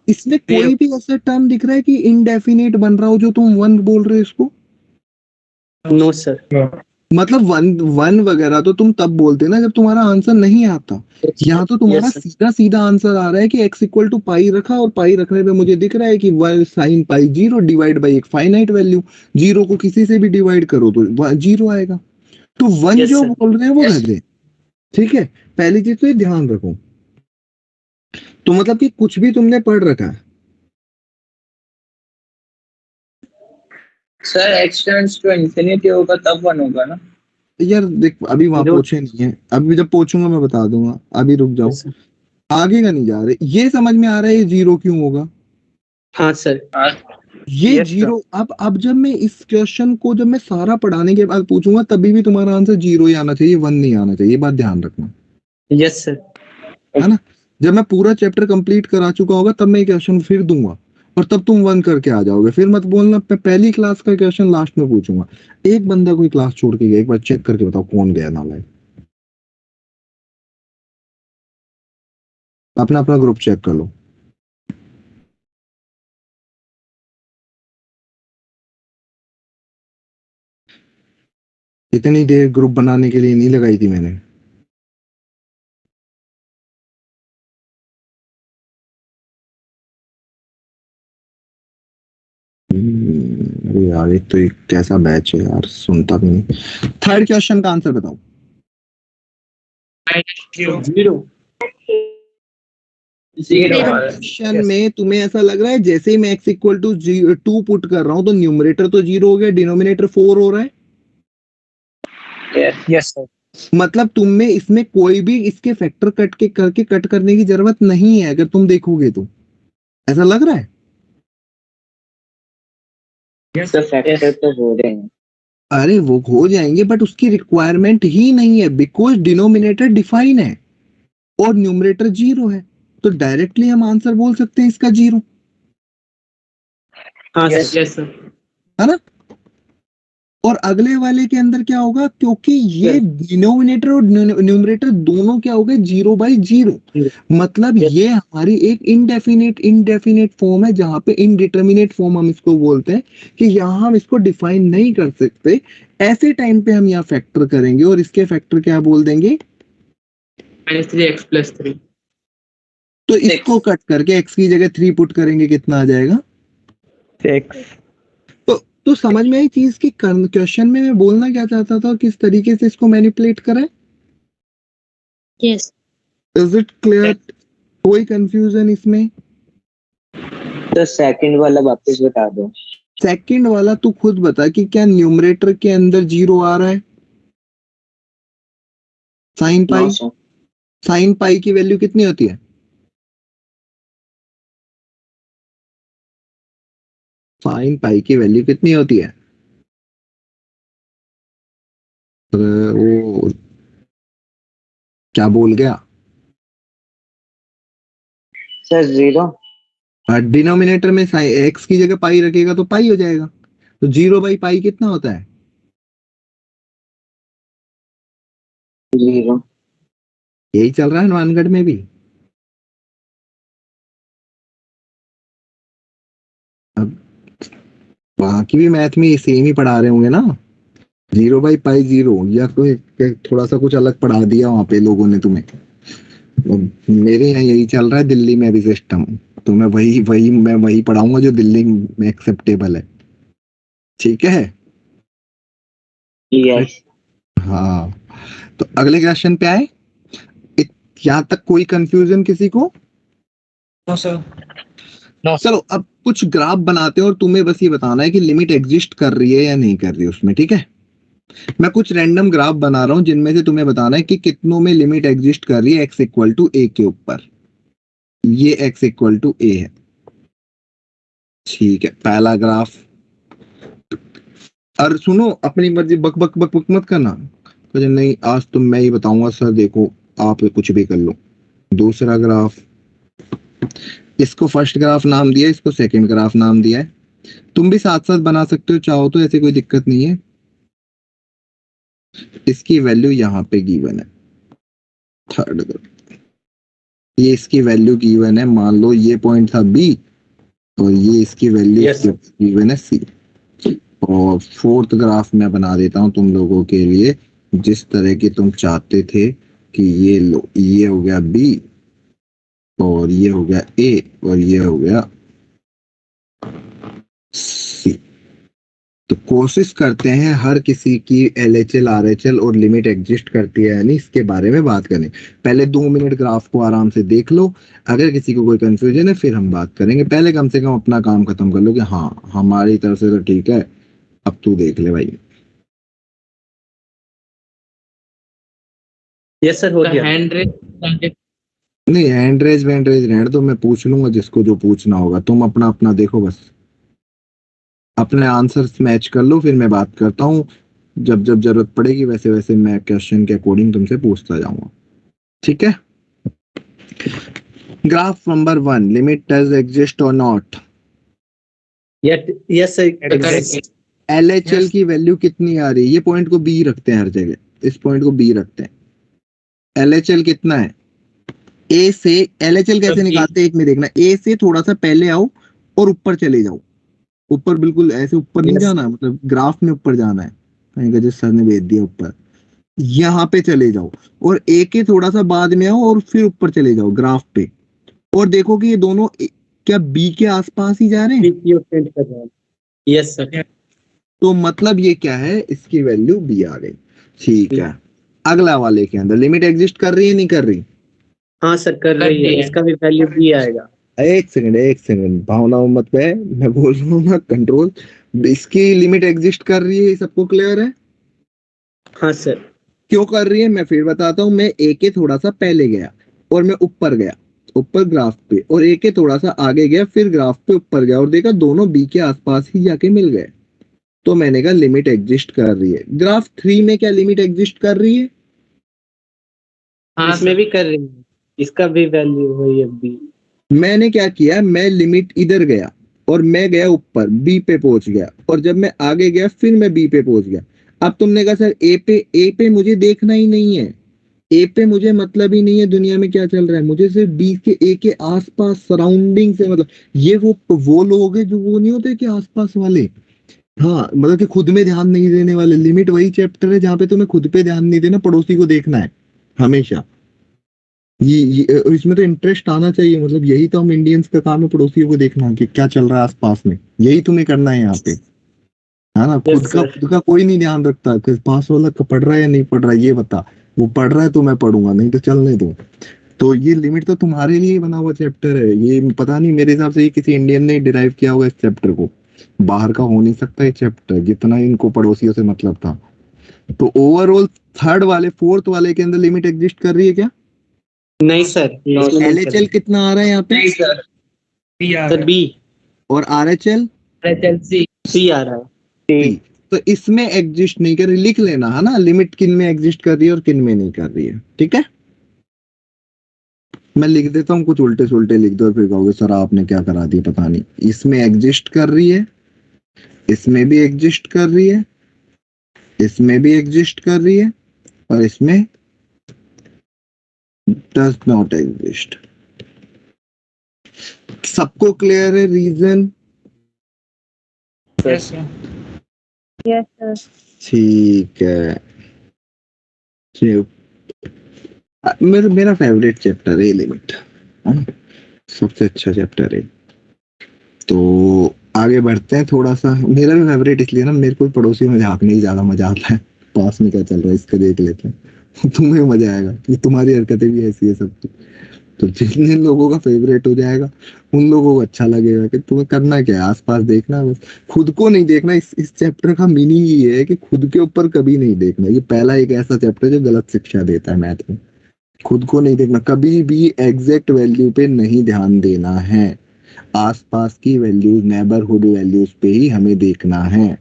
इसमें कोई भी ऐसा टर्म दिख रहा है कि इनडेफिनेट बन रहा हो जो तुम वन बोल रहे हो इसको? No sir. मतलब वन वन वगैरह तो तुम तब बोलते ना जब तुम्हारा आंसर नहीं आता। यहाँ तो तुम्हारा Yes, sir. सीधा सीधा आंसर आ रहा है कि एक्स इक्वल टू पाई रखा, और पाई रखने पे मुझे दिख रहा है कि one sine pi zero divide by एक फाइनाइट वैल्यू, जीरो को किसी से भी डिवाइड करो तो जीरो आएगा। तो वन Yes, जो sir. बोल रहे हैं वो रह दे। ठीक है, पहली चीज तो ये ध्यान रखो। तो मतलब कि कुछ भी तुमने पढ़ रखा है। Sir x tends to infinity होगा तब वन होगा ना? यार देख, अभी वहां जो- पूछे नहीं है, अभी जब पूछूंगा मैं बता दूंगा, अभी रुक जाओ। Yes, sir. आगे का नहीं जा रहे, ये समझ में आ रहा है ये जीरो क्यों होगा? हाँ सर। ये जीरो, अब जब मैं इस क्वेश्चन को जब मैं सारा पढ़ाने के बाद पूछूंगा तभी भी तुम्हारा आंसर जीरो ही आना चाहिए, वन नहीं आना चाहिए, ये बात ध्यान रखना, यस सर। है ना? जब मैं पूरा चैप्टर कंप्लीट करा चुका होगा तब मैं क्वेश्चन फिर दूंगा, और तब तुम वन करके आ जाओगे। फिर मत बोलना मैं पहली क्लास का क्वेश्चन लास्ट में पूछूंगा। एक बंदा कोई क्लास छोड़ के गया, एक बार चेक करके बताओ कौन गया नालायक। अपना अपना ग्रुप चेक कर लो। इतनी देर ग्रुप बनाने के लिए नहीं लगाई थी मैंने। अरे यार, एक तो एक कैसा बैच है यार, सुनता भी नहीं। थर्ड क्वेश्चन का आंसर बताओ। जीरो। जीरो। जीरो। क्वेश्चन में तुम्हें ऐसा लग रहा है जैसे ही मैं x equal to two put कर रहा हूं तो न्यूमरेटर तो जीरो हो गया, डिनोमिनेटर फोर हो रहा है। यस सर मतलब तुम में इसमें कोई भी इसके फैक्टर कट करने की जरूरत नहीं है, अगर तुम देखोगे तो ऐसा लग रहा है। सर फैक्टर तो हो रहे हैं। अरे वो हो जाएंगे बट उसकी रिक्वायरमेंट ही नहीं है, बिकॉज डिनोमिनेटर डिफाइन है और न्यूमरेटर जीरो है, तो डायरेक्टली हम आंसर बोल सकते हैं इसका जीरो, हाँ यस सर। सर। है ना? और अगले वाले के अंदर क्या होगा, क्योंकि ये डिनोमिनेटर और न्यूमरेटर दोनों क्या हो गए, जीरो बाई जीरो। मतलब Yes. ये हमारी एक इनडेफिनेट फॉर्म है, जहां पे इनडिटर्मिनेट फॉर्म हम इसको बोलते हैं, कि यहाँ हम इसको डिफाइन नहीं कर सकते। ऐसे टाइम पे हम यहाँ फैक्टर करेंगे और इसके फैक्टर क्या बोल देंगे, -3x+3। तो इसको कट करके एक्स की जगह थ्री पुट करेंगे, कितना आ जाएगा? 6 तो समझ में आई चीज की, क्वेश्चन में मैं बोलना क्या चाहता था, किस तरीके से इसको मैनिपुलेट करें। Yes. Is it clear? कोई कंफ्यूजन इसमें? तो सेकंड वाला वापस बता दो। सेकंड वाला तू खुद बता कि क्या न्यूमरेटर के अंदर जीरो आ रहा है? साइन पाई, 900। साइन पाई की वैल्यू कितनी होती है? साइन पाई की वैल्यू कितनी होती है? वो क्या बोल गया? Sir zero. डिनोमिनेटर में एक्स की जगह पाई रखेगा तो पाई हो जाएगा, तो जीरो बाई पाई कितना होता है? जीरो। यही चल रहा है नवानगढ़ में भी। वहां की भी मैथ में सेम ही पढ़ा रहे होंगे ना, 0/π0, या कोई थोड़ा सा कुछ अलग पढ़ा दिया वहां पे लोगों ने तुम्हें। मेरे यहाँ यही चल रहा है दिल्ली में भी सिस्टम, तो मैं वही पढ़ाऊंगा जो दिल्ली में एक्सेप्टेबल है, ठीक है। यस। हाँ, तो अगले क्वेश्चन पे आए। यहाँ तक कोई कंफ्यूजन किसी को? No, sir. No. चलो अब कुछ ग्राफ बनाते हैं और तुम्हें बस ये बताना है कि लिमिट एग्जिस्ट कर रही है या नहीं कर रही है उसमें, ठीक है। मैं कुछ रैंडम ग्राफ बना रहा हूं जिनमें से तुम्हें बताना है कि कितनों में लिमिट एग्जिस्ट कर रही है x इक्वल टू a के ऊपर। ये x इक्वल टू a है, ठीक है, पहला ग्राफ। और सुनो, अपनी मर्जी बक बक बक बक मत करना, तो नहीं आज तो मैं ही बताऊंगा सर, देखो आप कुछ भी कर लो। दूसरा ग्राफ, इसको फर्स्ट ग्राफ नाम दिया, इसको सेकंड ग्राफ नाम दिया है। तुम भी साथ साथ बना सकते हो चाहो तो, ऐसे कोई दिक्कत नहीं है। इसकी वैल्यू यहाँ पे गिवन है, थर्ड ग्राफ, ये इसकी वैल्यू गिवन है। मान लो ये पॉइंट था बी और ये इसकी वैल्यू गिवन है सी। और फोर्थ ग्राफ मैं बना देता हूं तुम लोगों के लिए, जिस तरह की तुम चाहते थे कि ये लो, ये हो गया बी और ये हो गया ए और ये हो गया सी। तो कोशिश करते हैं हर किसी की LHL RHL और लिमिट एग्जिस्ट करती है यानी इसके बारे में बात करें। पहले 2 मिनट ग्राफ को आराम से देख लो, अगर किसी को कोई कंफ्यूजन है फिर हम बात करेंगे। पहले कम से कम अपना काम खत्म कर लो कि हाँ हमारी तरफ से तो ठीक है, अब तू देख ले भाई। यस सर, हो गया। हैंड रेस नहीं, हैंड रेज रहने दो, मैं पूछ लूंगा जिसको जो पूछना होगा। तुम अपना अपना देखो, बस अपने आंसर्स मैच कर लो, फिर मैं बात करता हूँ। जब जब जरूरत पड़ेगी वैसे वैसे मैं क्वेश्चन के अकॉर्डिंग तुमसे पूछता जाऊंगा, ठीक है। Graph number 1, limit does exist और नॉट। यस सर, LHL की वैल्यू कितनी आ रही है? ये पॉइंट को बी रखते हैं हर जगह, इस पॉइंट को बी रखते हैं। LHL कितना है? ए से LHL कैसे निकालते हैं एक में देखना, ए से थोड़ा सा पहले आओ और ऊपर चले जाओ। ऊपर बिल्कुल ऐसे ऊपर नहीं जाना, मतलब ग्राफ में ऊपर जाना है। कहीं का जिस सर ने भेज दिया ऊपर, यहाँ पे चले जाओ और ए के थोड़ा सा बाद में आओ और फिर ऊपर चले जाओ ग्राफ पे, और देखो कि ये दोनों क्या बी के आसपास ही जा रहे हैं। Yes sir. तो मतलब ये क्या है, इसकी वैल्यू बी आ गई, ठीक है। अगला वाले के अंदर लिमिट एग्जिस्ट कर रही है नहीं कर रही? हाँ सर, कर रही है, इसका भी वैल्यू भी आएगा। एक सेकंड, भावनाओं मत पे, मैं बोल रहा हूँ ना, कंट्रोल। इसकी लिमिट एग्जिस्ट कर रही है, सबको क्लियर है? हाँ सर। क्यों कर रही है मैं फिर बताता हूँ। मैं ए के थोड़ा सा पहले गया और मैं ऊपर गया, ऊपर ग्राफ पे, और ए के थोड़ा सा आगे गया, फिर ग्राफ पे ऊपर गया और देखा दोनों बी के आसपास ही जाके मिल गए, तो मैंने कहा लिमिट एग्जिस्ट कर रही है। ग्राफ 3 में क्या लिमिट एग्जिस्ट कर रही है? हाँ इसमें भी कर रही है, इसका भी वैल्यू वही है बी। मैंने क्या किया, मैं लिमिट इधर गया और मैं गया ऊपर, बी पे पहुंच गया, और जब मैं आगे गया फिर मैं बी पे पहुंच गया। अब तुमने कहा सर ए पे मुझे देखना ही नहीं है, ए पे मुझे मतलब ही नहीं है दुनिया में क्या चल रहा है, मुझे सिर्फ बी के ए के आसपास सराउंडिंग से मतलब। ये वो लोग हैं जो वो नहीं होते कि आसपास वाले, हाँ मतलब कि खुद में ध्यान नहीं देने वाले। लिमिट वही चैप्टर है जहाँ पे तुम्हें खुद पे ध्यान नहीं देना, पड़ोसी को देखना है हमेशा। ये इसमें तो इंटरेस्ट आना चाहिए, मतलब यही तो हम इंडियंस का काम है, पड़ोसियों को देखना कि क्या चल रहा है आसपास में, यही तुम्हें करना है यहाँ पे, है ना। खुद का कोई नहीं ध्यान रखता कि पास वाला पढ़ रहा है या नहीं पढ़ रहा है, ये बता। वो पढ़ रहा है तो मैं पढ़ूंगा, नहीं तो चलने दो। तो ये लिमिट तो तुम्हारे लिए बना हुआ चैप्टर है, ये पता नहीं, मेरे हिसाब से ये किसी इंडियन ने डिराइव किया होगा इस चैप्टर को, बाहर का हो नहीं सकता ये चैप्टर, जितना इनको पड़ोसियों से मतलब था। तो ओवरऑल फोर्थ वाले के अंदर लिमिट एग्जिस्ट कर रही है क्या? नहीं सर, LHL कितना आ रहा है यहाँ पे? सर बी और RHL सी आ रहा है। C। तो इसमें एग्जिस्ट नहीं कर रही, लिख लेना है ना, लिमिट किन में एग्जिस्ट कर रही है और किन में नहीं कर रही है, ठीक है। मैं लिख देता हूँ, कुछ उल्टे सुल्टे लिख दो फिर कहोगे सर आपने क्या करा दिया, पता नहीं। इसमें एग्जिस्ट कर रही है, इसमें भी एग्जिस्ट कर रही है, इसमें भी एग्जिस्ट कर रही है, और इसमें डज नॉट एग्जिस्ट। सबको क्लियर है reason? sir. Yes, sir. Yes, sir. ठीक है। मेरा मेरा फेवरेट चैप्टर है लिमिट, सबसे अच्छा चैप्टर है। तो आगे बढ़ते हैं थोड़ा सा। मेरा भी फेवरेट इसलिए ना, मेरे को पड़ोसी में झांकने ही ज्यादा मजा आता है। पास में क्या चल रहा है इसका देख लेते हैं। तुम्हें मजा आएगा कि तुम्हारी हरकतें भी ऐसी है सब। तो जिन लोगों का फेवरेट हो जाएगा उन लोगों को अच्छा लगेगा कि तुम्हें करना क्या है, आसपास देखना बस, खुद को नहीं देखना। इस चैप्टर का मीनिंग ये है कि खुद के ऊपर कभी नहीं देखना। ये पहला एक ऐसा चैप्टर जो गलत शिक्षा देता है मैथ में। खुद को नहीं देखना, कभी भी एग्जैक्ट वैल्यू पे नहीं ध्यान देना है। आसपास की वैल्यूज, नेबरहुड वैल्यूज पे ही हमें देखना है।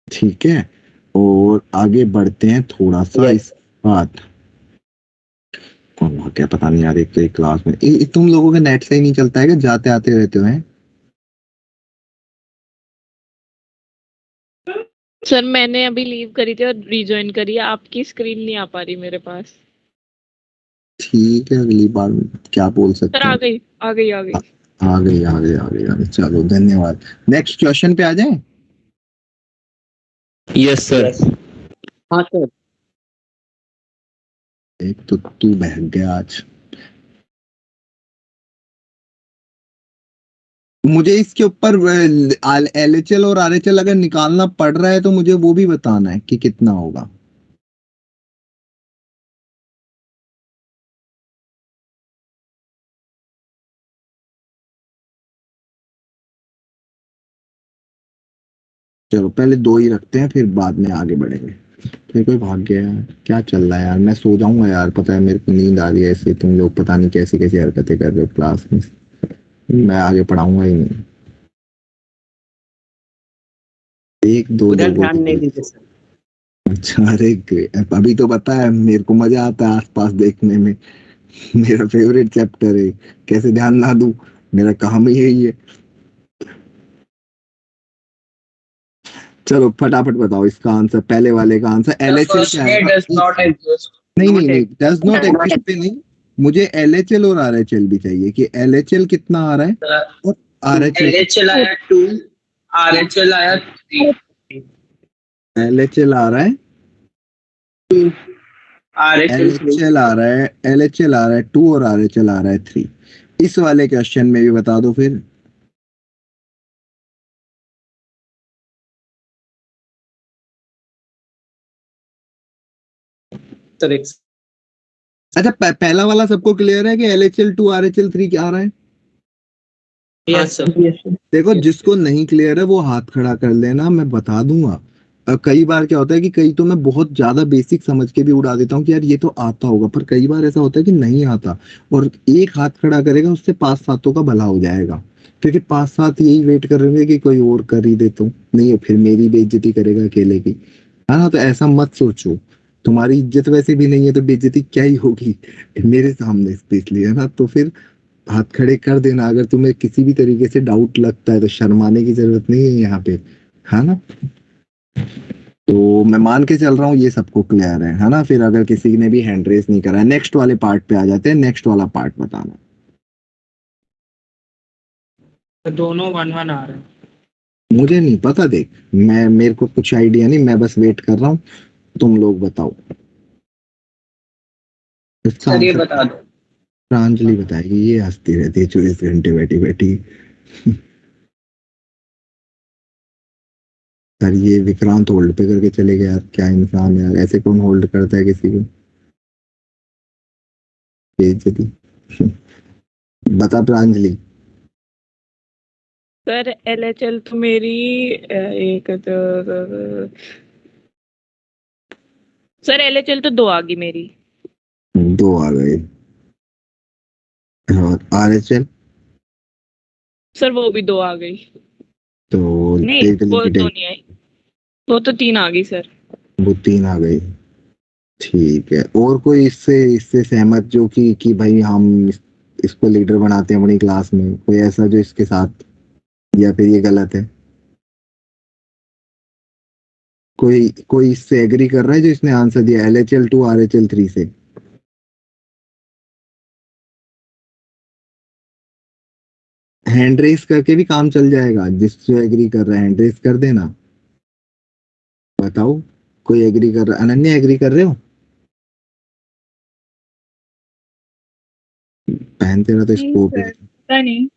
ठीक है, और आगे बढ़ते हैं थोड़ा सा इस बात। कौन हो क्या पता नहीं यार, एक तो एक क्लास में तुम लोगों का नेट सही नहीं चलता है क्या, जाते आते रहते हो हैं? सर मैंने अभी लीव करी थी और रीजॉइन करी है, आपकी स्क्रीन नहीं आ पा रही मेरे पास। ठीक है, अगली बार क्या बोल सकते सर आ हैं। गई आ गई आ गई। आ गई आ गई आ गई आ गई, चलो धन्यवाद। नेक्स्ट क्वेश्चन पे आ जाएं। Yes sir. हाँ सर। एक तो तू बहक गया आज। मुझे इसके ऊपर LHL और RHL अगर निकालना पड़ रहा है तो मुझे वो भी बताना है कि कितना होगा। चलो पहले दो ही रखते हैं, फिर बाद में आगे बढ़ेंगे। फिर कोई भाग गया यार, क्या चल रहा है यार? मैं सो जाऊंगा यार, पता है मेरे को नींद आ रही है। ऐसे तुम लोग पता नहीं कैसी कैसी हरकतें कर रहे हो क्लास में। मैं आगे पढ़ाऊंगा ही नहीं। एक दो उधर लोगों ध्यान नहीं की। दीजिए सर। अच्छा, अरे अभी तो पता है मेरे को मजा आता है आसपास देखने में। मेरा फेवरेट चैप्टर है, कैसे ध्यान ना दूं, मेरा काम ही यही है। चलो फटाफट बताओ इसका आंसर, पहले वाले का आंसर। LHL क्या है? नहीं नहीं नहीं, डज नॉट एग्जिस्ट पे नहीं, मुझे LHL और RHL भी चाहिए कि LHL कितना आ रहा है और RHL। LHL आया 2, RHL आया 3, LHL आ रहा है, RHL 3। LHL आ रहा है, LHL आ रहा है 2 और RHL आ रहा है 3। इस वाले क्वेश्चन में भी बता दो फिर। सर एक अच्छा, पहला वाला सबको क्लियर है कि LHL 2 RHL 3 क्या आ रहा है? Yes sir. देखो, जिसको नहीं क्लियर है वो हाथ खड़ा कर लेना, मैं बता दूंगा। कई बार क्या होता है कि कई तो मैं बहुत ज्यादा बेसिक समझ के भी उड़ा देता हूँ कि यार ये तो आता होगा, पर कई बार ऐसा होता है कि नहीं आता, और एक हाथ खड़ा करेगा उससे 5-7 का भला हो जाएगा। क्योंकि 5-7 यही वेट कर रहे होंगे कि कोई और कर ही दे, तो नहीं फिर मेरी बेइज्जती करेगा अकेले की। हाँ, तो ऐसा मत सोचो, तुम्हारी इज्जत वैसे भी नहीं है तो बेइज्जती क्या ही होगी मेरे सामने, इसलिए है ना। तो फिर हाथ खड़े कर देना अगर तुम्हें किसी भी तरीके से डाउट लगता है, तो शर्माने की जरूरत नहीं है यहाँ पे, है ना। तो मैं मान के चल रहा हूँ ये सबको क्लियर है ना। फिर अगर किसी ने भी हैंड रेस नहीं करा है, नेक्स्ट वाले पार्ट पे आ जाते हैं। नेक्स्ट वाला पार्ट बताना। दोनों 1-1 आ रहे हैं। मुझे नहीं पता, देख मेरे को कुछ आइडिया नहीं, मैं बस वेट कर रहा हूँ, तुम लोग बताओ इसका सर ये आंसर। बता दो। प्रांजलि बताएगी, ये हंसती रहती है 24 घंटे बैठी बैठी। सर ये विक्रांत होल्ड पे करके चले गए यार, क्या इंसान है यार, ऐसे कौन होल्ड करता है किसी को, बेइज्जती। बता प्रांजलि। सर LHL तो मेरी एक सर LHL तो 2 आ गई मेरी। 2 आ गए, और RHL सर वो भी 2 आ गई। तो नहीं देख वो लिमिट 2 है, नहीं आई, वो तो 3 आ गई सर। वो 3 आ गई। ठीक है, और कोई इससे इससे सहमत जो कि भाई हम इसको लीडर बनाते हैं अपनी क्लास में, कोई ऐसा जो इसके साथ, या फिर ये गलत है? कोई कोई इससे एग्री कर रहा है जो इसने आंसर दिया LHL 2 RHL 3 से? हैंड रेस करके भी काम चल जाएगा, जिससे एग्री कर रहा है हैंड रेस कर देना। बताओ कोई एग्री कर रहा, अनन्या एग्री कर रहे हो? बहन तेरा तो स्कोप ही पता नहीं।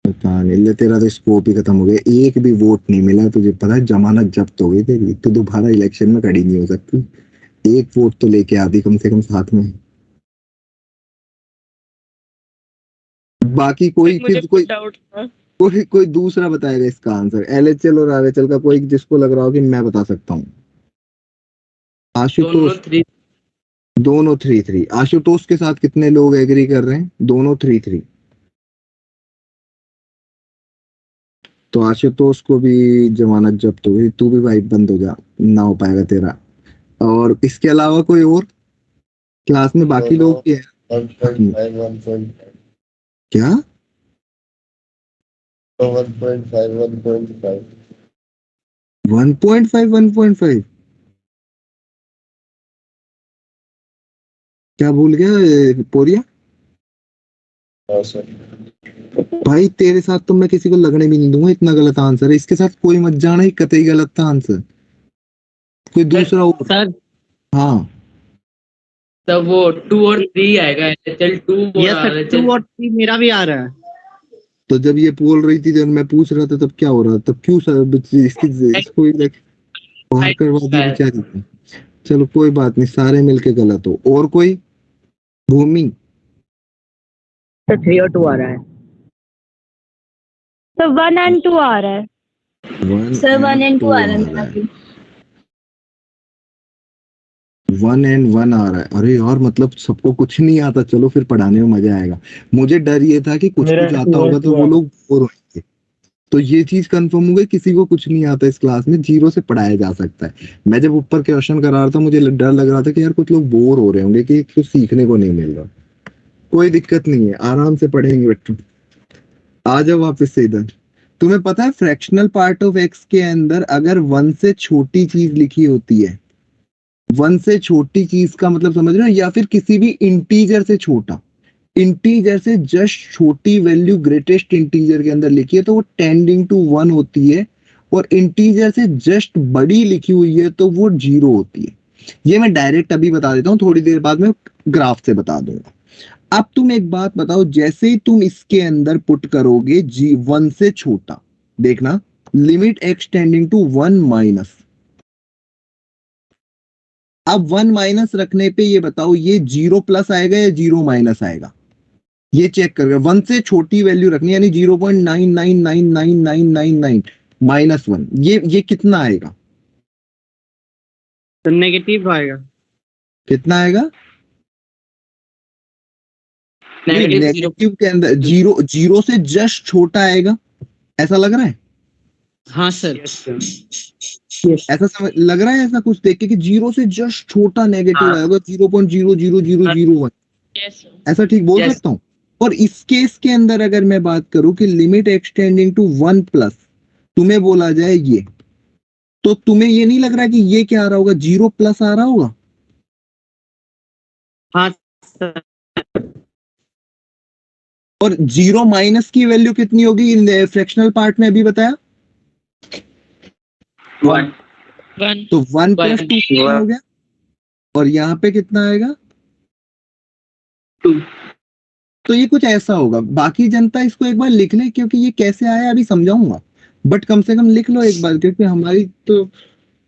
पता नहीं, ले तेरा तो स्कोप ही खत्म हो गया, एक भी वोट नहीं मिला तुझे, पता है जमानत जब्त हो गई तेरी, तो दोबारा इलेक्शन में खड़ी नहीं हो सकती। एक वोट तो लेके आती कम से कम साथ में। बाकी कोई मुझे फिर कोई डाउट था। कोई दूसरा बताएगा इसका आंसर, एलएचएल और आरएचएल का कोई जिसको लग रहा हो कि मैं बता सकता हूँ। दोनों आशुतोष 3 दोनों 3-3। आशुतोष के साथ कितने लोग एग्री कर रहे हैं? दोनों 3-3। तो आशुतोष को भी जमानत जब्त हो गई, तू भी भाई बंद हो जा, ना हो पाएगा तेरा। और इसके अलावा कोई और क्लास में बाकी लोग भी हैं? 1.5 1.5 क्या? 1.5 1.5 1.5 1.5 क्या भूल गया पोरिया? हाँ सर। भाई तेरे साथ तो मैं किसी को लगने भी नहीं दूंगा, इतना गलत आंसर है। इसके साथ कोई मत जाना, ही कतई गलत था आंसर। कोई दूसरा और? सर हाँ तब वो 2 और 3 आएगा, एचएल 2 यस और सर, 2 RHL और 3 मेरा भी आ रहा है। तो जब ये बोल रही थी, जब मैं पूछ रहा था तब क्या हो रहा था, तब क्यों सर इसको बाहर करवा दी बेचारी को? चलो कोई बात नहीं, सारे मिलके गलत हो। और कोई? भूमि? सर 3 और 2 आ रहा है। तो 1 and 2 आ रहा है। सर 1 and 2 आ रहा है मेरा भी। 1 and 1 आ रहा है। अरे यार मतलब सबको कुछ नहीं आता, चलो फिर पढ़ाने में मजा आएगा। मुझे डर ये था कि कुछ कुछ आता होगा तो वो लोग बोर होंगे, तो ये चीज कंफर्म हो गई, किसी को कुछ नहीं आता इस क्लास में, 0 से पढ़ाया जा सकता है। मैं जब ऊपर क्वेश्चन करा रहा था मुझे डर लग रहा था कि यार कुछ लोग बोर हो रहे होंगे कि कुछ सीखने को नहीं मिल रहा। कोई दिक्कत नहीं है, आराम से पढ़ेंगे बच्चों। आ जाओ वापस से इधर। तुम्हें पता है फ्रैक्शनल पार्ट ऑफ एक्स के अंदर अगर 1 से छोटी चीज लिखी होती है, 1 से छोटी चीज का मतलब समझ रहे हो, या फिर किसी भी इंटीजर से छोटा, इंटीजर से जस्ट छोटी वैल्यू ग्रेटेस्ट इंटीजर के अंदर लिखी है तो वो टेंडिंग टू 1 होती है, और इंटीजर से जस्ट बड़ी लिखी हुई है तो वो 0 होती है। ये मैं डायरेक्ट अभी बता देता हूँ, थोड़ी देर बाद मैं ग्राफ से बता दूंगा। अब तुम एक बात बताओ, जैसे ही तुम इसके अंदर पुट करोगे G1 से छोटा, देखना limit x tending to 1 minus. अब 1 माइनस रखने पे ये बताओ ये 0 प्लस आएगा या 0 माइनस आएगा, ये चेक करके 1 से छोटी वैल्यू रखनी, यानी 0.999999 माइनस 1, ये कितना आएगा? तो नेगेटिव आएगा। कितना आएगा? नेगेटिव 0 नेगेटिव के अंदर 0 से जस्ट छोटा आएगा, ऐसा लग रहा है? हाँ सर। ऐसा समझ लग रहा है ऐसा कुछ देख के कि 0 से जस्ट छोटा नेगेटिव हाँ। आएगा, 0.00001, यस ऐसा ठीक बोल Yes. सकता हूँ? और इस केस के अंदर अगर मैं बात करूं कि लिमिट एक्सटेंडिंग टू 1 प्लस तुम्हें बोला जाए ये, तो तुम्हें ये नहीं लग रहा कि ये क्या आ रहा होगा, 0 प्लस आ रहा होगा? हाँ सर। और 0 माइनस की वैल्यू कितनी होगी इन फ्रैक्शनल पार्ट में अभी बताया? 1 1 तो 1 प्लस 2 कितना हो गया, और यहाँ पे कितना आएगा? 2 तो ये कुछ ऐसा होगा। बाकी जनता इसको एक बार लिख ले, क्योंकि ये कैसे आया अभी समझाऊंगा, बट कम से कम लिख लो एक बार, क्योंकि हमारी तो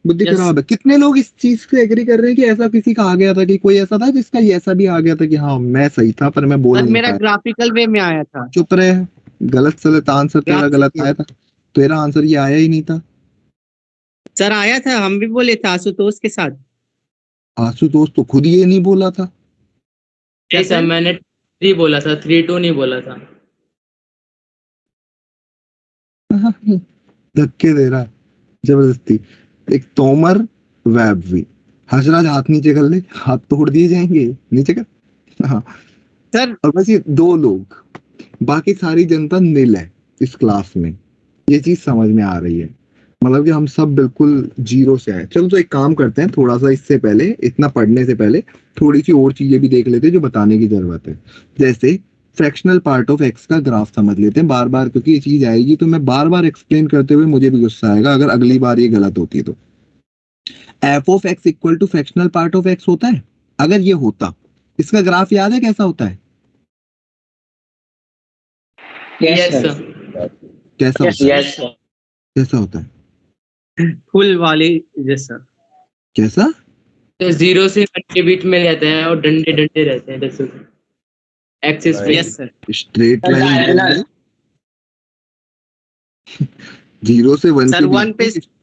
बुद्धि Yes. खराब है। कितने लोग इस चीज से एग्री कर रहे हैं कि ऐसा किसी का आ गया था, कि कोई ऐसा था जिसका ये ऐसा भी आ गया था कि हाँ मैं सही था पर मैं बोल सर नहीं मेरा पाया? ग्राफिकल वे में आया था। चुप रहे, गलत सलत आंसर तेरा ग्राफ- गलत आया था, तेरा आंसर ये आया ही नहीं था। सर आया था, हम भी बोले थे आशुतोष के साथ। आशुतोष तो खुद ये नहीं बोला था। नहीं सर, मैंने 3 बोला था, 3-2 नहीं बोला था। धक्के दे रहा है जबरदस्ती। एक तोमर वैब भी, हजराज हाथ नीचे कर ले, हाथ तोड़ दिए जाएंगे, नीचे कर। हाँ सर और बस ये 2 लोग, बाकी सारी जनता नील है इस क्लास में, ये चीज समझ में आ रही है, मतलब कि हम सब बिल्कुल 0 से आए। चलो तो एक काम करते हैं, थोड़ा सा इससे पहले, इतना पढ़ने से पहले थोड़ी सी और चीजें भी देख लेते हैं जो बताने की जरूरत है। जैसे फ्रैक्शनल पार्ट ऑफ एक्स का ग्राफ समझ लेते हैं बार बार, क्योंकि ये चीज आएगी तो मैं बार बार एक्सप्लेन करते हुए मुझे भी गुस्सा आएगा अगर अगली बार ये गलत होती है तो। F of x equal to fractional part of x होता है। अगर ये होता, इसका ग्राफ याद है कैसा होता है? Yes sir. सर। कैसा होता है? Yes, sir. कैसा होता है? फुल वाली जैसा। कैसा? तो 0 से 1 के बीच में रहते हैं और डंडे डंडे रहते हैं जैसे एक्सिस पे। Yes sir. स्ट्रेट लाइन 0 से 1 सर के 1 पे बीच में।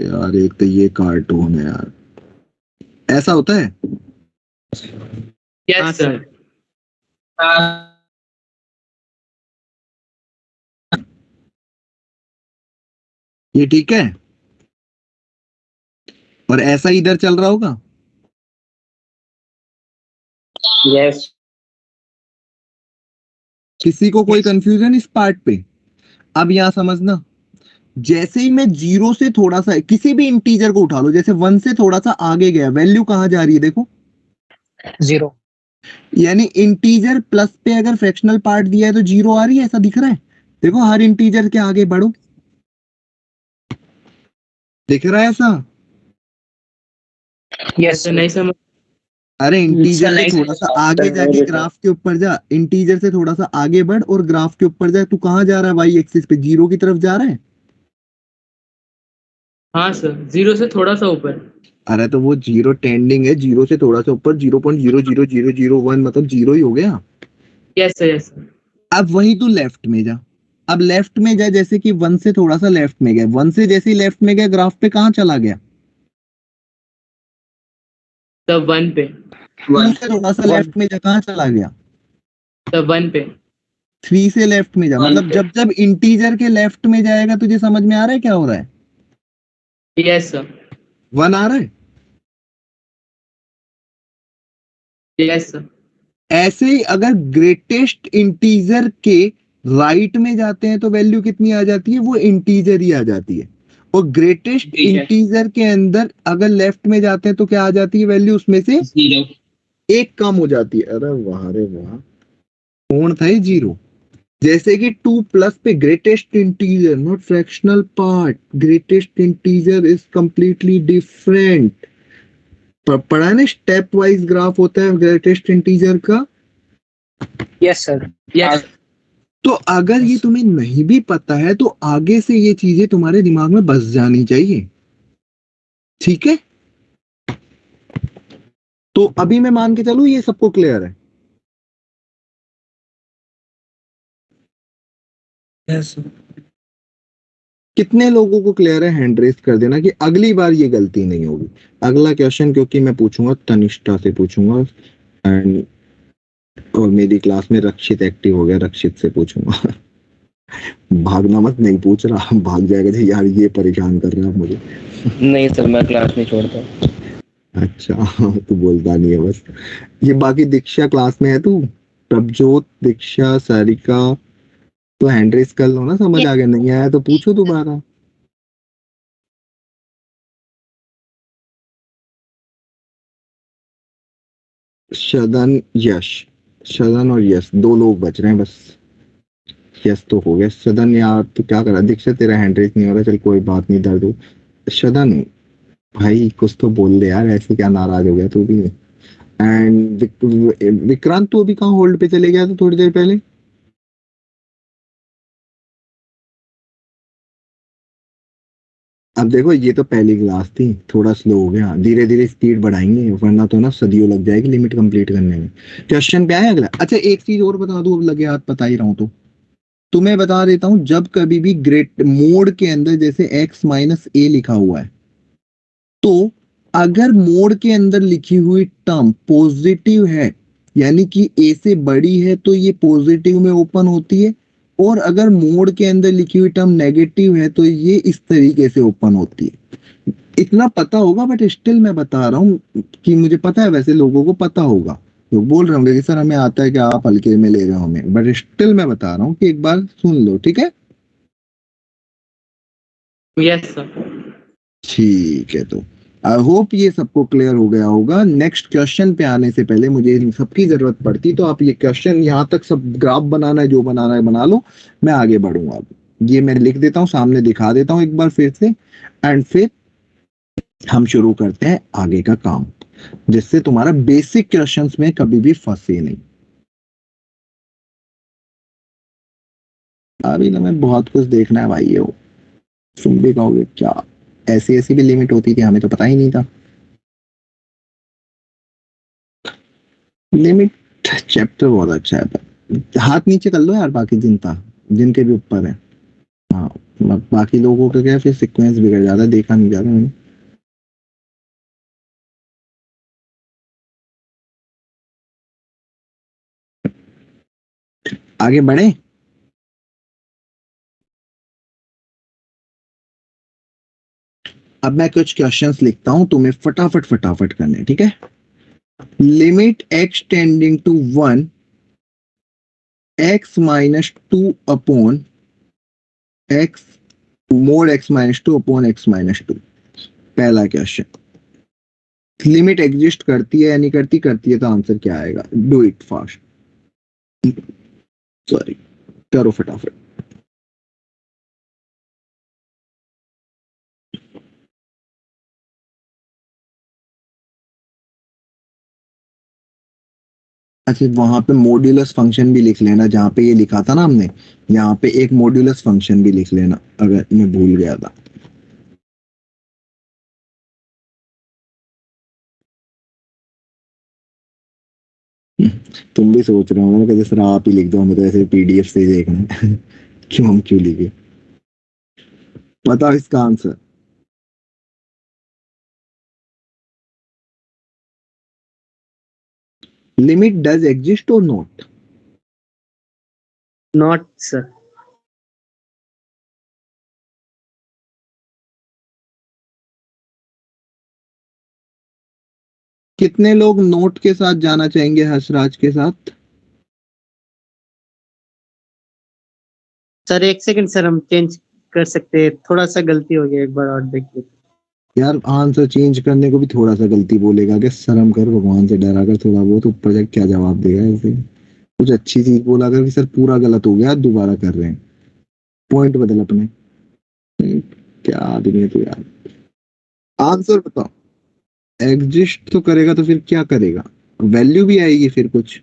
यार एक तो ये कार्टून है यार, ऐसा होता है। हाँ, यस सर। ये ठीक है। और ऐसा इधर चल रहा होगा। Yes. किसी को कोई कंफ्यूजन इस पार्ट पे? अब यहां समझना, जैसे ही मैं 0 से थोड़ा सा किसी भी इंटीजर को उठा लो, जैसे 1 से थोड़ा सा आगे गया, वैल्यू कहां जा रही है देखो? 0. यानी इंटीजर प्लस पे अगर फ्रैक्शनल पार्ट दिया है तो 0 आ रही है, ऐसा दिख रहा है। देखो हर इंटीजर के आगे बढ़ो, दिख रहा है ऐसा? Yes, तो sir. नहीं समझ। अरे इंटीजर से It's थोड़ा सा like- आगे जाके ग्राफ के ऊपर जा, इंटीजर से थोड़ा सा आगे बढ़ और ग्राफ के ऊपर जा। तू कहां जा रहा है? वाई एक्सिस पे 0 की तरफ जा रहा है। हाँ सर, 0 से थोड़ा सा ऊपर। अरे तो वो 0 टेंडिंग है, 0 से थोड़ा सा ऊपर 0.00001 मतलब 0 ही हो गया। Yes sir, yes sir. अब वही तू लेफ्ट में जा। अब लेफ्ट में जा, जैसे कि 1 से थोड़ा सा लेफ्ट में गया, 1 से जैसे ही लेफ्ट में गया ग्राफ पे कहां चला गया? तब 1 पे। 2 से थोड़ा सा लेफ्ट में जा, कहां चला गया? तब 1 पे। 3 से लेफ्ट में जा। मतलब जब जब इंटीजर के लेफ्ट में जाएगा तुझे समझ में आ रहा है क्या हो रहा है? Yes sir. 1 आ रहा है। Yes sir. ऐसे ही अगर ग्रेटेस्ट इंटीजर के राइट में जाते हैं तो वैल्यू कितनी आ जाती है? वो इंटीजर ही आ जाती है। और ग्रेटेस्ट इंटीजर के अंदर अगर लेफ्ट में जाते हैं तो क्या आ जाती है वैल्यू? उसमें से 0. एक कम हो जाती है। अरे वाह रे वाह, कौन था ये 0? जैसे कि 2 प्लस पे greatest integer, not fractional part, greatest integer is completely different. पढ़ा है ना, स्टेप वाइज ग्राफ होता है ग्रेटेस्ट इंटीजर का। Yes, sir. यस। तो अगर ये तुम्हें नहीं भी पता है तो आगे से ये चीजें तुम्हारे दिमाग में बस जानी चाहिए, ठीक है? तो अभी मैं मान के चलूं ये सबको क्लियर है। Yes, sir. कितने लोगों को क्लियर है? हैंड रेस कर देना कि अगली बार ये गलती नहीं होगी। अगला क्वेश्चन क्योंकि मैं पूछूंगा तनिष्ठा से पूछूंगा, एंड और मेरी क्लास में रक्षित एक्टिव हो गया, रक्षित से पूछूंगा। भागना मत, नहीं पूछ रहा, भाग जाएगा जी यार ये परेशान कर रहा है मुझे। नहीं सर, मैं क्लास नहीं छोड़ता। अच्छा तू बोलता नहीं है बस। ये बाकी दीक्षा क्लास में है तू? प्रभजोत, दीक्षा, सारिका, तो हैंड रेस कर लो ना, समझ आ गया। नहीं आया तो पूछो दोबारा। शदन, यश, शदन और यश दो लोग बच रहे हैं बस। यश तो हो गया। शदन यार तू क्या कर रहा है? दीक्षा तेरा हैंड रेस नहीं हो रहा, चल कोई बात नहीं, दर्द हो। शदन भाई कुछ तो बोल दे यार, ऐसे क्या नाराज हो गया तू भी? एंड विक्रांत तू अभी कहाँ होल्ड पे चले गया था थोड़ी देर पहले? अब देखो ये तो पहली क्लास थी, थोड़ा स्लो हो गया, धीरे धीरे स्पीड बढ़ाएंगे वरना तो ना सदियों लग जाएगी लिमिट कंप्लीट करने में। क्वेश्चन पे आए अगला। अच्छा एक चीज और बता दूं, अब लगे हाथ बता ही रहा हूं तो तुम्हें बता देता हूं, जब कभी भी ग्रेट मोड के अंदर जैसे x माइनस ए लिखा हुआ है, तो अगर मोड के अंदर लिखी हुई टर्म पॉजिटिव है यानी कि ए से बड़ी है तो ये पॉजिटिव में ओपन होती है, और अगर मोड के अंदर लिखी हुई टर्म नेगेटिव है तो ये इस तरीके से ओपन होती है। इतना पता होगा बट स्टिल मैं बता रहा हूँ कि मुझे पता है वैसे लोगों को पता होगा, लोग बोल रहे होंगे कि सर हमें आता है कि आप हल्के में ले रहे हो हमें, बट स्टिल मैं बता रहा हूँ कि एक बार सुन लो, ठीक है? Yes sir. ठीक है। तो आई होप ये सबको क्लियर हो गया होगा। नेक्स्ट क्वेश्चन पे आने से पहले मुझे इन सबकी जरूरत पड़ती, तो आप ये क्वेश्चन यहाँ तक सब ग्राफ बनाना है, जो बनाना है बना लो, मैं आगे बढ़ूंगा। अब ये मैं लिख देता हूँ, सामने दिखा देता हूँ एक बार फिर से, एंड फिर हम शुरू करते हैं आगे का काम, जिससे तुम्हारा बेसिक क्वेश्चंस में कभी भी फंसे नहीं। अभी ना मैं बहुत कुछ देखना है भाई, ये तुम भी कहोगे क्या ऐसी ऐसी भी लिमिट होती थी, हमें तो पता ही नहीं था। लिमिट चैप्टर बहुत अच्छा है, पर हाथ नीचे कर लो यार बाकी जिनके भी ऊपर है। हाँ, बाकी लोगों का क्या फिर सीक्वेंस बिगड़ जाता है, देखा नहीं जा रहा मैंने। आगे बढ़े। अब मैं कुछ क्वेश्चंस लिखता हूं, तुम्हें फटाफट फटाफट करने हैं, ठीक है। Limit x tending to 1 x minus 2 upon x mod x minus 2 upon x minus 2। पहला क्वेश्चन, लिमिट एग्जिस्ट करती है या नहीं करती? करती है, तो आंसर क्या आएगा? डू इट फास्ट, सॉरी, करो फटाफट। अच्छा, वहां पे मॉड्यूलस फंक्शन भी लिख लेना, जहां पे ये लिखा था ना हमने, यहाँ पे एक मॉड्यूलस फंक्शन भी लिख लेना, अगर मैं भूल गया था। तुम भी सोच रहे हो कि सर आप ही लिख दो, हमें तो ऐसे पीडीएफ से ही देखना है। क्यों लिखे? बताओ इसका आंसर। लिमिट डज एग्जिस्ट और नॉट? Not sir. कितने लोग नोट के साथ जाना चाहेंगे हर्षराज के साथ? सर एक सेकंड सर, हम चेंज कर सकते हैं, थोड़ा सा गलती हो गया, एक बार और देखिए। यार आंसर चेंज करने को भी थोड़ा सा गलती बोलेगा क्या? शर्म कर, भगवान से डरा कर थोड़ा बहुत, ऊपर जाके क्या जवाब देगा ऐसे? कुछ अच्छी चीज बोला कर कि सर पूरा गलत हो गया, दोबारा कर रहे हैं, पॉइंट बदल अपने। क्या आदमी है तू यार। आंसर बताओ। एग्जिस्ट तो करेगा तो फिर क्या करेगा? वैल्यू भी आएगी फिर कुछ?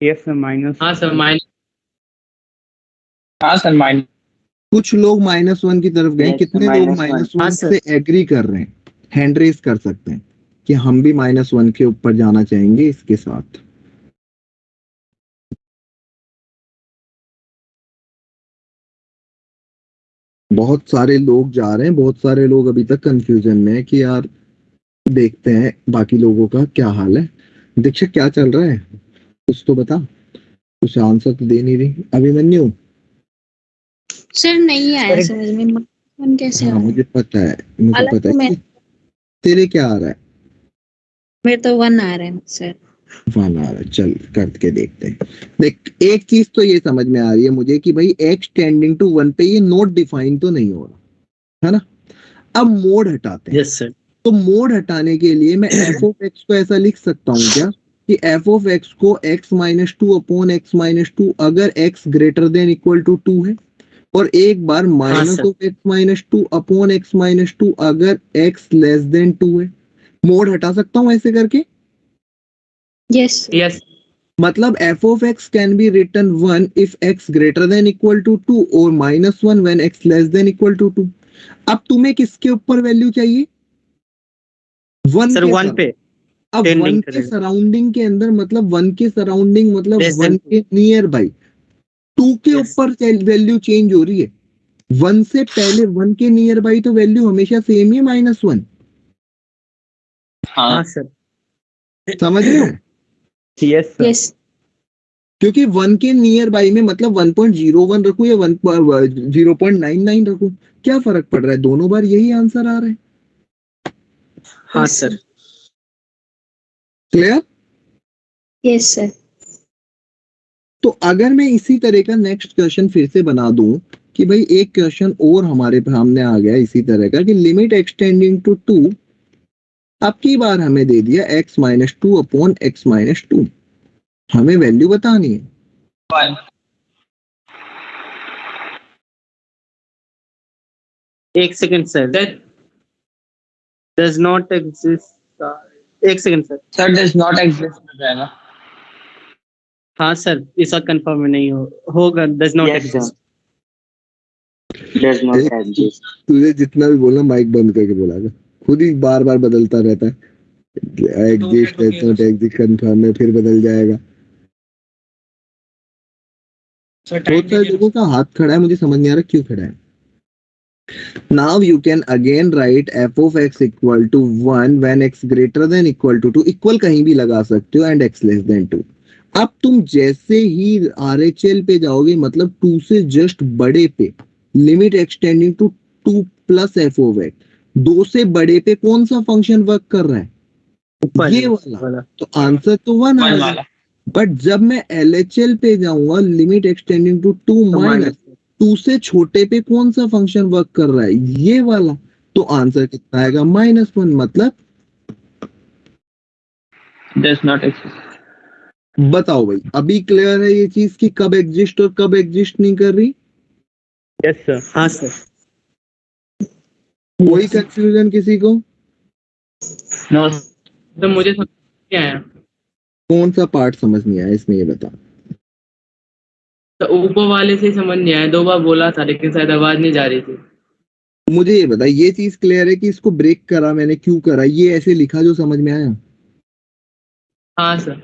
Yes sir, minus. हाँ सर, माइनस। हाँ सर, माइनस। कुछ लोग -1 की तरफ गए, Yes, कितने लोग -1. -1 हाँ सर। से एग्री कर रहे हैं? हैंड रेज कर सकते हैं कि हम भी -1 के ऊपर जाना चाहेंगे इसके साथ। बहुत सारे लोग जा रहे हैं, बहुत सारे लोग अभी तक कंफ्यूजन में है कि यार देखते हैं बाकी लोगों का क्या हाल है। दीक्षा क्या चल रहा है, कुछ तो बता, कुछ आंसर तो दे नहीं रही। अभिमन्यु। सर नहीं आया सर, समझ में, मन कैसे हाँ आया? मुझे पता है, मुझे अलग पता तो है। मैं, तेरे क्या आ रहा है? मेरे तो 1 आ रहे हैं सर। 1 आ रहा है, चल करके देखते हैं। देख, एक चीज तो ये समझ में आ रही है मुझे कि भाई x टेंडिंग टू 1 पे ये नोट डिफाइन तो नहीं हो रहा है ना। अब मोड हटाते हैं। Yes sir. तो मोड हटाने के लिए मैं f ऑफ x को ऐसा लिख सकता हूँ क्या कि f ऑफ x को x minus 2 upon x minus 2 अगर x greater than equal to 2 है, और एक बार minus sir. Of x minus 2 upon x minus 2 अगर x लेस देन 2 है। मोड हटा सकता हूँ ऐसे करके? Yes yes. मतलब f of x can be written 1 if x greater than equal to 2 और -1 when x less than equal to 2। अब तुम्हें किसके ऊपर वैल्यू चाहिए? 1 सर के 1 पे अब टेंडिंग 1 के करेगा। सराउंडिंग के अंदर, मतलब 1 के सराउंडिंग मतलब Less 1 than के नियर बाई 2 के Yes. ऊपर वैल्यू चेंज हो रही है। 1 से पहले 1 के नियर बाई तो वैल्यू हमेशा सेम ही -1। हाँ सर। समझ रहे हो? Yes sir. यस क्योंकि 1 के नियर बाई में मतलब 1.01 रखूं या 0.99 रखूं, क्या फर्क पड़ रहा है? दोनों बार यही आंसर आ रहा है। हाँ सर। क्लियर? Yes sir. तो अगर मैं इसी तरह का नेक्स्ट क्वेश्चन फिर से बना दूं कि भाई एक क्वेश्चन और हमारे सामने आ गया इसी तरह का कि लिमिट एक्सटेंडिंग टू 2, अब की बार हमें दे दिया x minus 2 upon x minus 2, हमें वैल्यू बतानी है। एक second sir, does not exist. एक second sir. Sir does not exist हो जाएगा। हाँ सर, इसका कंफर्म नहीं होगा, does not Yes, sir. Exist. Does not exist. तुझे जितना भी बोलना माइक बंद करके बोला कर, खुद ही बार बार बदलता रहता है, exist does not exist confirm है, फिर बदल जाएगा। बहुत सारे लोगों का हाथ खड़ा है, मुझे समझ नहीं आ रहा क्यों खड़ा है। Now you can again write f of x equal to 1 when x greater than equal to 2, equal कहीं भी लगा सकते हो, and x less than 2। अब तुम जैसे ही RHL पे जाओगे, मतलब 2 से जस्ट बड़े पे, limit x tending to 2 plus f of x, 2 से बड़े पे कौन सा फंक्शन वर्क कर रहा है? ये वाला। तो आंसर तो 1 आएगा। बट जब मैं LHL पे जाऊंगा, लिमिट एक्सटेंडिंग टू 2 माइनस, 2 से छोटे पे कौन सा फंक्शन वर्क कर रहा है? ये वाला। तो आंसर कितना आएगा? -1। मतलब डज नॉट एग्जिस्ट। बताओ भाई, अभी क्लियर है ये चीज कि कब एग्जिस्ट और कब एग्जिस्ट नहीं कर रही? Yes sir. हाँ सर। कोई कंफ्यूजन किसी को? नो तो मुझे समझ नहीं आया। कौन सा पार्ट समझ नहीं आया इसमें, ये बता। तो ऊपर वाले से ही समझ नहीं आया, 2 बार बोला था लेकिन शायद आवाज नहीं जा रही थी। मुझे ये बता, ये चीज क्लियर है कि इसको ब्रेक करा मैंने, क्यों करा, ये ऐसे लिखा जो समझ में आया? हाँ सर।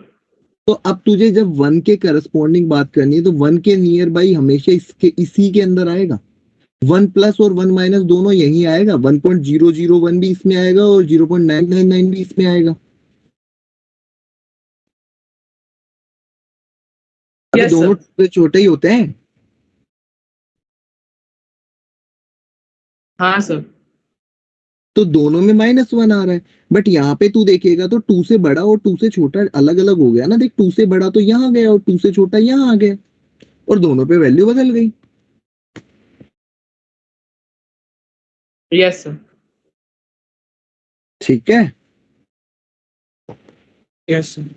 तो अब तुझे जब 1 के करस्पॉन्डिंग बात करनी है, तो 1 के नियर बाई हमेशा इसी के अंदर आएगा। 1 प्लस और 1 माइनस दोनों यही आएगा। 1.001 भी इसमें आएगा और 0.999 भी इसमें आएगा। अभी Yes, दोनों छोटे ही होते हैं। हाँ सर। तो दोनों में -1 आ रहा है। बट यहाँ पे तू देखेगा तो 2 से बड़ा और 2 से छोटा अलग अलग हो गया ना। देख, 2 से बड़ा तो यहाँ गया और 2 से छोटा यहाँ आ गया, और दोनों पे वैल्यू बदल गई। Yes sir. ठीक है। Yes sir.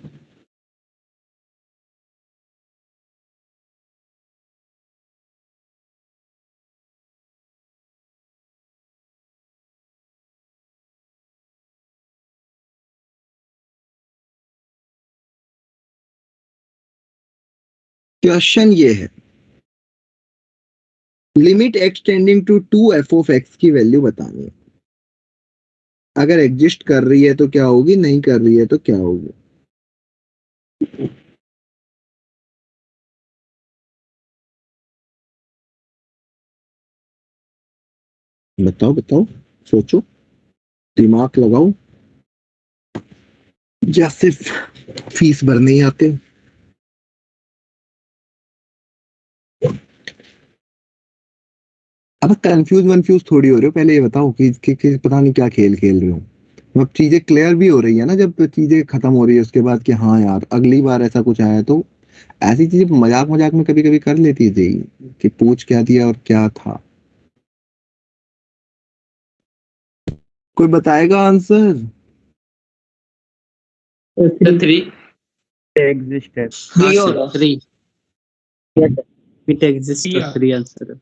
क्वेश्चन ये है, limit x tending to 2 f of x की वैल्यू बतानी है। अगर एग्जिस्ट कर रही है तो क्या होगी, नहीं कर रही है तो क्या होगी? बताओ बताओ, सोचो, दिमाग लगाओ, या सिर्फ फीस भरने ही आते हो? अब कंफ्यूज थोड़ी हो रहे हो, पहले ये बताओ कि पता नहीं क्या खेल खेल रहे हो। अब चीजें क्लियर भी हो रही है ना, जब चीजें खत्म हो रही है उसके बाद कि हाँ यार अगली बार ऐसा कुछ आया तो ऐसी चीजें मजाक मजाक में कभी कभी कर लेती है जेई, कि पूछ क्या दिया और क्या था। कोई बताएगा आंसर? तो 3। एग्जिस्ट है। थ्री होगा। 3 इट एग्जिस्ट, 3 आंसर।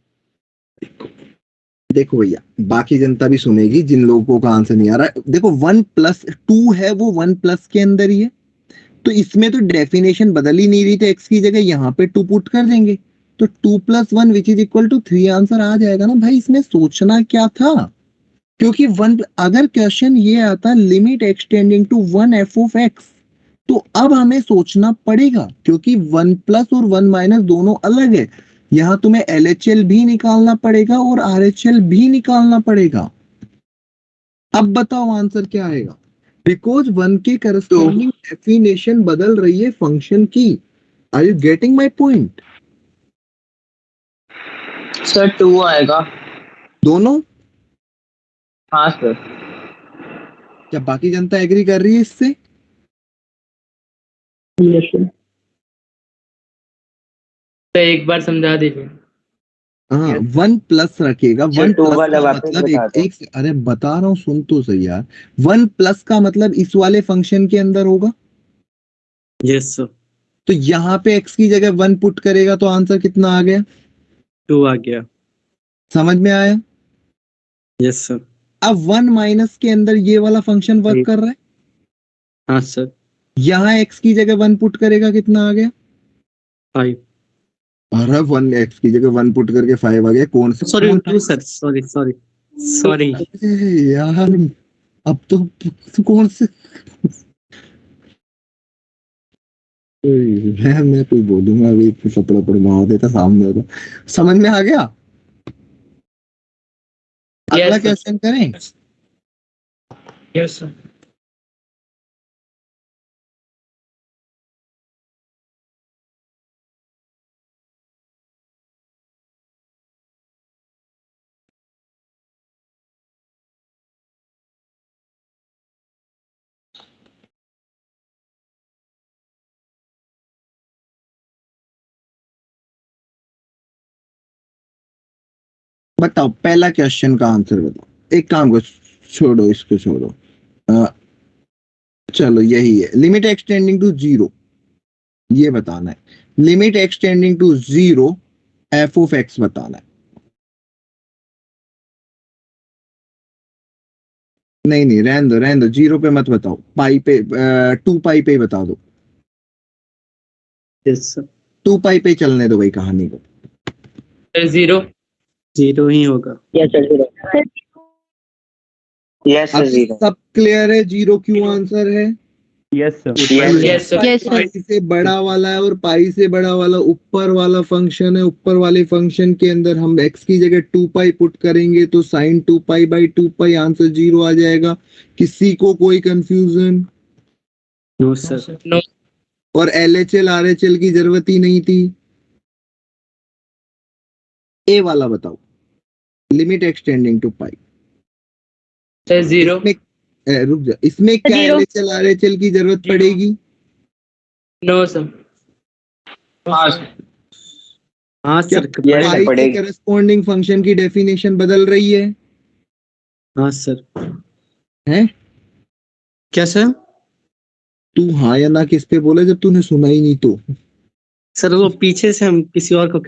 देखो भैया, बाकी जनता भी सुनेगी जिन लोगों का आंसर नहीं आ रहा है। देखो 1 प्लस 2 है, वो 1 प्लस के अंदर ही है, तो इसमें तो डेफिनेशन बदल ही नहीं रही, तो एक्स की जगह यहाँ पे 2 पुट कर देंगे, तो 2 + 1 which is equal to 3 answer आ जाएगा ना भाई। इसमें सोचना क्या था? क्योंकि 1, अगर क्वेश्चन ये आता limit x tending to 1 f of x, तो अब हमें सोचना पड़ेगा, क्योंकि 1 प्लस और 1 माइनस दोनों अलग है। यहां तुम्हें LHL भी निकालना पड़ेगा और RHL भी निकालना पड़ेगा। अब बताओ आंसर क्या आएगा? बिकॉज 1 के करस्पॉन्डिंग डेफिनेशन बदल रही है फंक्शन की। Are you getting my point? Sir 2 आएगा। दोनों? हाँ सर। क्या बाकी जनता एग्री कर रही है इससे? तो एक बार समझा दीजिए। हाँ 1 प्लस रखेगा, 1 टू प्लस वाला का वापस मतलब बता दो। अरे बता रहा हूँ सुन तो सही यार। 1 प्लस का मतलब इस वाले फंक्शन के अंदर होगा, यस सर। तो यहाँ पे x की जगह 1 पुट करेगा तो आंसर कितना आ गया, 2 आ गया। समझ में आया? Yes sir. अब 1 माइनस के अंदर ये वाला फंक्शन वर्क कर रहा है, हाँ सर। यहाँ x की जगह 1 पुट करेगा कितना आ गया, 5। अरे 1 x की जगह 1 पुट करके 5 आ गया। कौन सा sorry 2 sir, sorry sorry sorry. अरे यार अब तो कौन से मैं कोई बोलूंगा अभी कपड़ा पड़वा देता सामने होगा। समझ में आ गया? अगला Yes, sir. क्वेश्चन करें। Yes, sir. बताओ पहला क्वेश्चन का आंसर बताओ। एक काम करो, छोड़ो इसको छोड़ो। चलो यही है, लिमिट एक्सटेंडिंग टू 0, ये बताना है। Limit x tending to 0 f of x बताना है। नहीं नहीं रहने दो 0 पे मत बताओ, पाई पे 2 पाई पे ही बता दो। Yes sir. 2 पाई पे चलने दो भाई कहानी को। 0. 0 ही होगा। Yes sir zero. यस अब सर जीरो। सब क्लियर है, 0 क्यों आंसर है? Yes, sir. Yes, sir. Yes, sir. पाई से बड़ा वाला है और पाई से बड़ा वाला ऊपर वाला फंक्शन है। ऊपर वाले फंक्शन के अंदर हम x की जगह 2 पाई पुट करेंगे तो sine 2 pi by 2 pi answer 0 आ जाएगा। किसी को कोई कंफ्यूजन? No sir. No. और LHL RHL की जरूरत ही नहीं थी। ए वाला बताओ, limit x tending to pi. Sir, 0. रुक जा, इसमें क्या Zero. LHL RHL की जरूरत पड़ेगी? No, sir. हाँ क्या सर Yes, पड़ेगा। sir. पाई के पड़ेगी। करस्पॉन्डिंग फंक्शन की डेफिनेशन बदल रही है? हाँ सर। हैं? क्या सर? तू हाँ या ना किस पे बोला जब तूने सुना ही नहीं तो? सर वो पीछे से हम किसी और को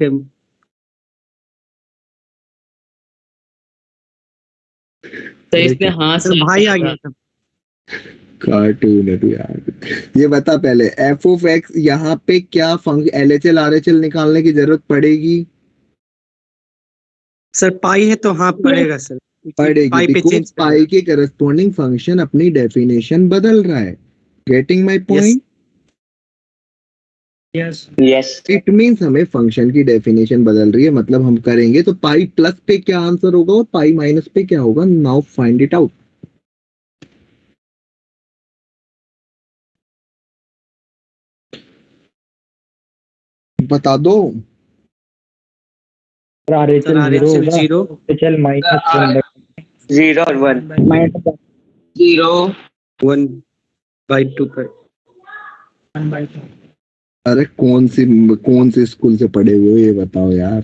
तो इसमें हाँ सर भाई आ गया था। कार्टून है तू यार। ये बता पहले एफ ऑफ एक्स यहाँ पे क्या फंक्शन LHL RHL निकालने की जरूरत पड़ेगी? सर पाई है तो हाँ पड़ेगा सर। पड़ेगी पाई पे बिकॉज चेंज पाई के करस्पॉन्डिंग फंक्शन अपनी डेफिनेशन बदल रहा है। Getting my point? Yes. Yes. It means हमें फंक्शन की डेफिनेशन बदल रही है, मतलब हम करेंगे तो पाई प्लस पे क्या आंसर होगा और पाई माइनस पे क्या होगा। Now find it out. बता दो। Sir, RHL सर 0 RHL होगा, 0 HL -1 जीरो और 1। 1 बाई 2 पर। अरे कौन से स्कूल से पढ़े हुए हो ये बताओ यार।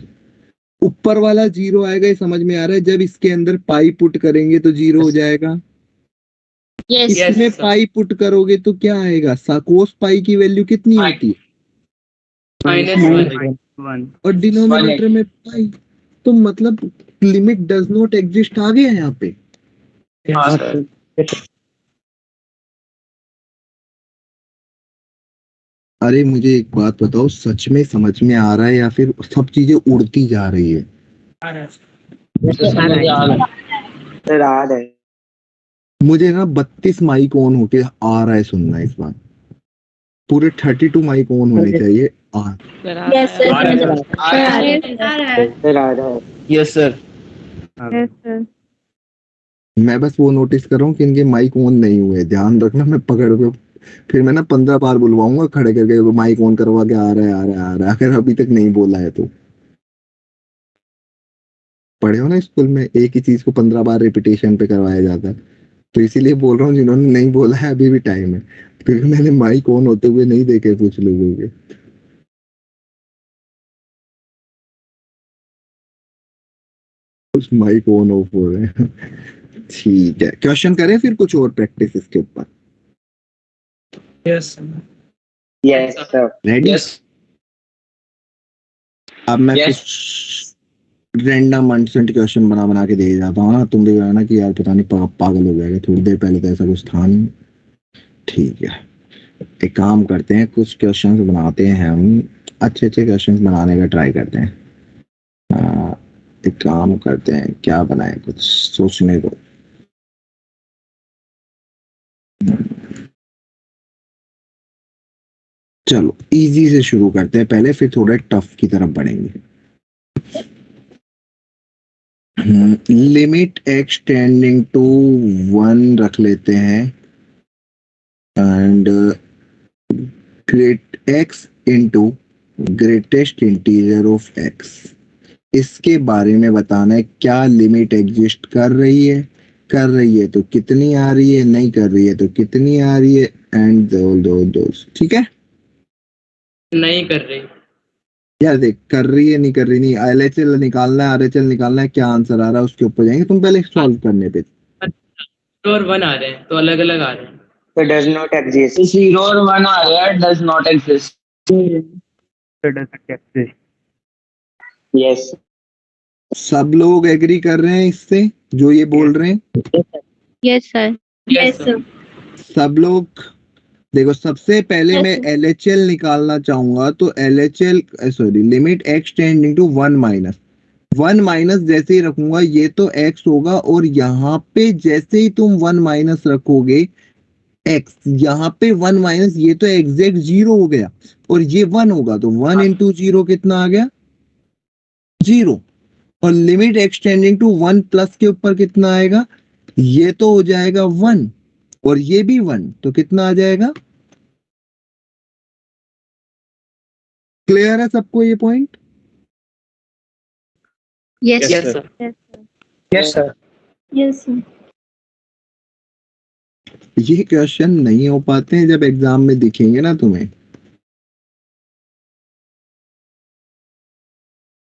ऊपर वाला 0 आएगा ये समझ में आ रहा है, जब इसके अंदर पाई पुट करेंगे तो 0 हो जाएगा। Yes. Yes, इसमें sir. पाई पुट करोगे तो क्या आएगा? कोस पाई की वैल्यू कितनी होती है? -1. 1. और डिनोमिनेटर में पाई, तो मतलब लिमिट डज नॉट एग्जिस्ट आ गया यहाँ पे। हाँ, sir. अरे मुझे एक बात बताओ, सच में समझ में आ रहा है या फिर सब चीजें उड़ती जा रही है? सर आ रहा है। मुझे ना 32 माइक ऑन होके आ रहा है सुनना इस बार। पूरे 32 माइक ऑन होने चाहिए। Yes, sir. आ रहा है। सर आ रहा है। Yes sir. Yes, sir. मैं बस वो नोटिस कर रहा हूँ कि इनके माइक ऑन नहीं हुए, ध्यान रखना। मैं पकड़ के फिर मैं ना 15 बार बुलवाऊंगा खड़े करके, माइक ऑन करवा के आ रहा है आ रहा है आ रहा है, अगर अभी तक नहीं बोला है तो। पढ़े हो ना स्कूल में, एक ही चीज को 15 बार रिपीटेशन पे करवाया जाता है, तो इसीलिए बोल रहा हूँ जिन्होंने नहीं बोला है अभी भी टाइम है, क्योंकि मैंने माइक ऑन होते हुए नहीं देखे कुछ लोगों के। कुछ माइक ऑन ऑफ हो रहे हैं। ठीक है, क्वेश्चन करें फिर कुछ और प्रैक्टिस इसके ऊपर। Yes Yes, sir. रेडी? अब मैं Yes. कुछ रैंडम अनसेंट क्वेश्चन बना बना के दे जाता हूँ ना, तुम भी कहना कि यार पता नहीं पागल हो जाएगा, थोड़ी देर पहले तो ऐसा कुछ था नहीं। ठीक है, एक काम करते हैं, कुछ क्वेश्चंस बनाते हैं हम, अच्छे अच्छे क्वेश्चंस बनाने का ट्राई करते हैं। एक काम करते हैं, क्या बनाए, कुछ सोचने को। चलो इजी से शुरू करते हैं पहले, फिर थोड़ा टफ की तरफ बढ़ेंगे। लिमिट एक्स टेंडिंग टू 1 रख लेते हैं and great x into greatest integer of x. इसके बारे में बताना है, क्या लिमिट एग्जिस्ट कर रही है, कर रही है तो कितनी आ रही है, नहीं कर रही है तो कितनी आ रही है, एंड दोस्त। ठीक है, नहीं कर रही। यार देख, कर रही है नहीं कर रही नहीं, एलएचएल निकालना है, आरएचएल निकालना है, क्या आंसर आ रहा है उसके ऊपर जाएंगे। तुम पहले सॉल्व करने पे। 0 और 1 आ रहे हैं तो अलग अलग आ रहे हैं। So does not exist. 0 और 1 आ रहा है, does not exist. Yes. सब लोग एग्री कर रहे हैं इससे जो ये बोल रहे हैं? Yes, sir. Yes, sir. सब लोग देखो, सबसे पहले Yes, मैं sir. एलएचएल निकालना चाहूंगा, तो LHL sorry limit x tending to 1 minus जैसे ही रखूंगा ये तो एक्स होगा, और यहाँ पे जैसे ही तुम 1 माइनस रखोगे एक्स, यहाँ पे 1 माइनस, ये तो एग्जैक्ट 0 हो गया, और ये 1 होगा, तो 1 इंटू 0 कितना आ गया? 0। और limit x tending to 1 plus के ऊपर कितना आएगा? ये तो हो जाएगा 1, और ये भी 1, तो कितना आ जाएगा? क्लियर है सबको ये point? Yes, Yes, sir. sir. Yes, sir. Yes, sir. ये क्वेश्चन नहीं हो पाते हैं जब एग्जाम में दिखेंगे ना तुम्हें।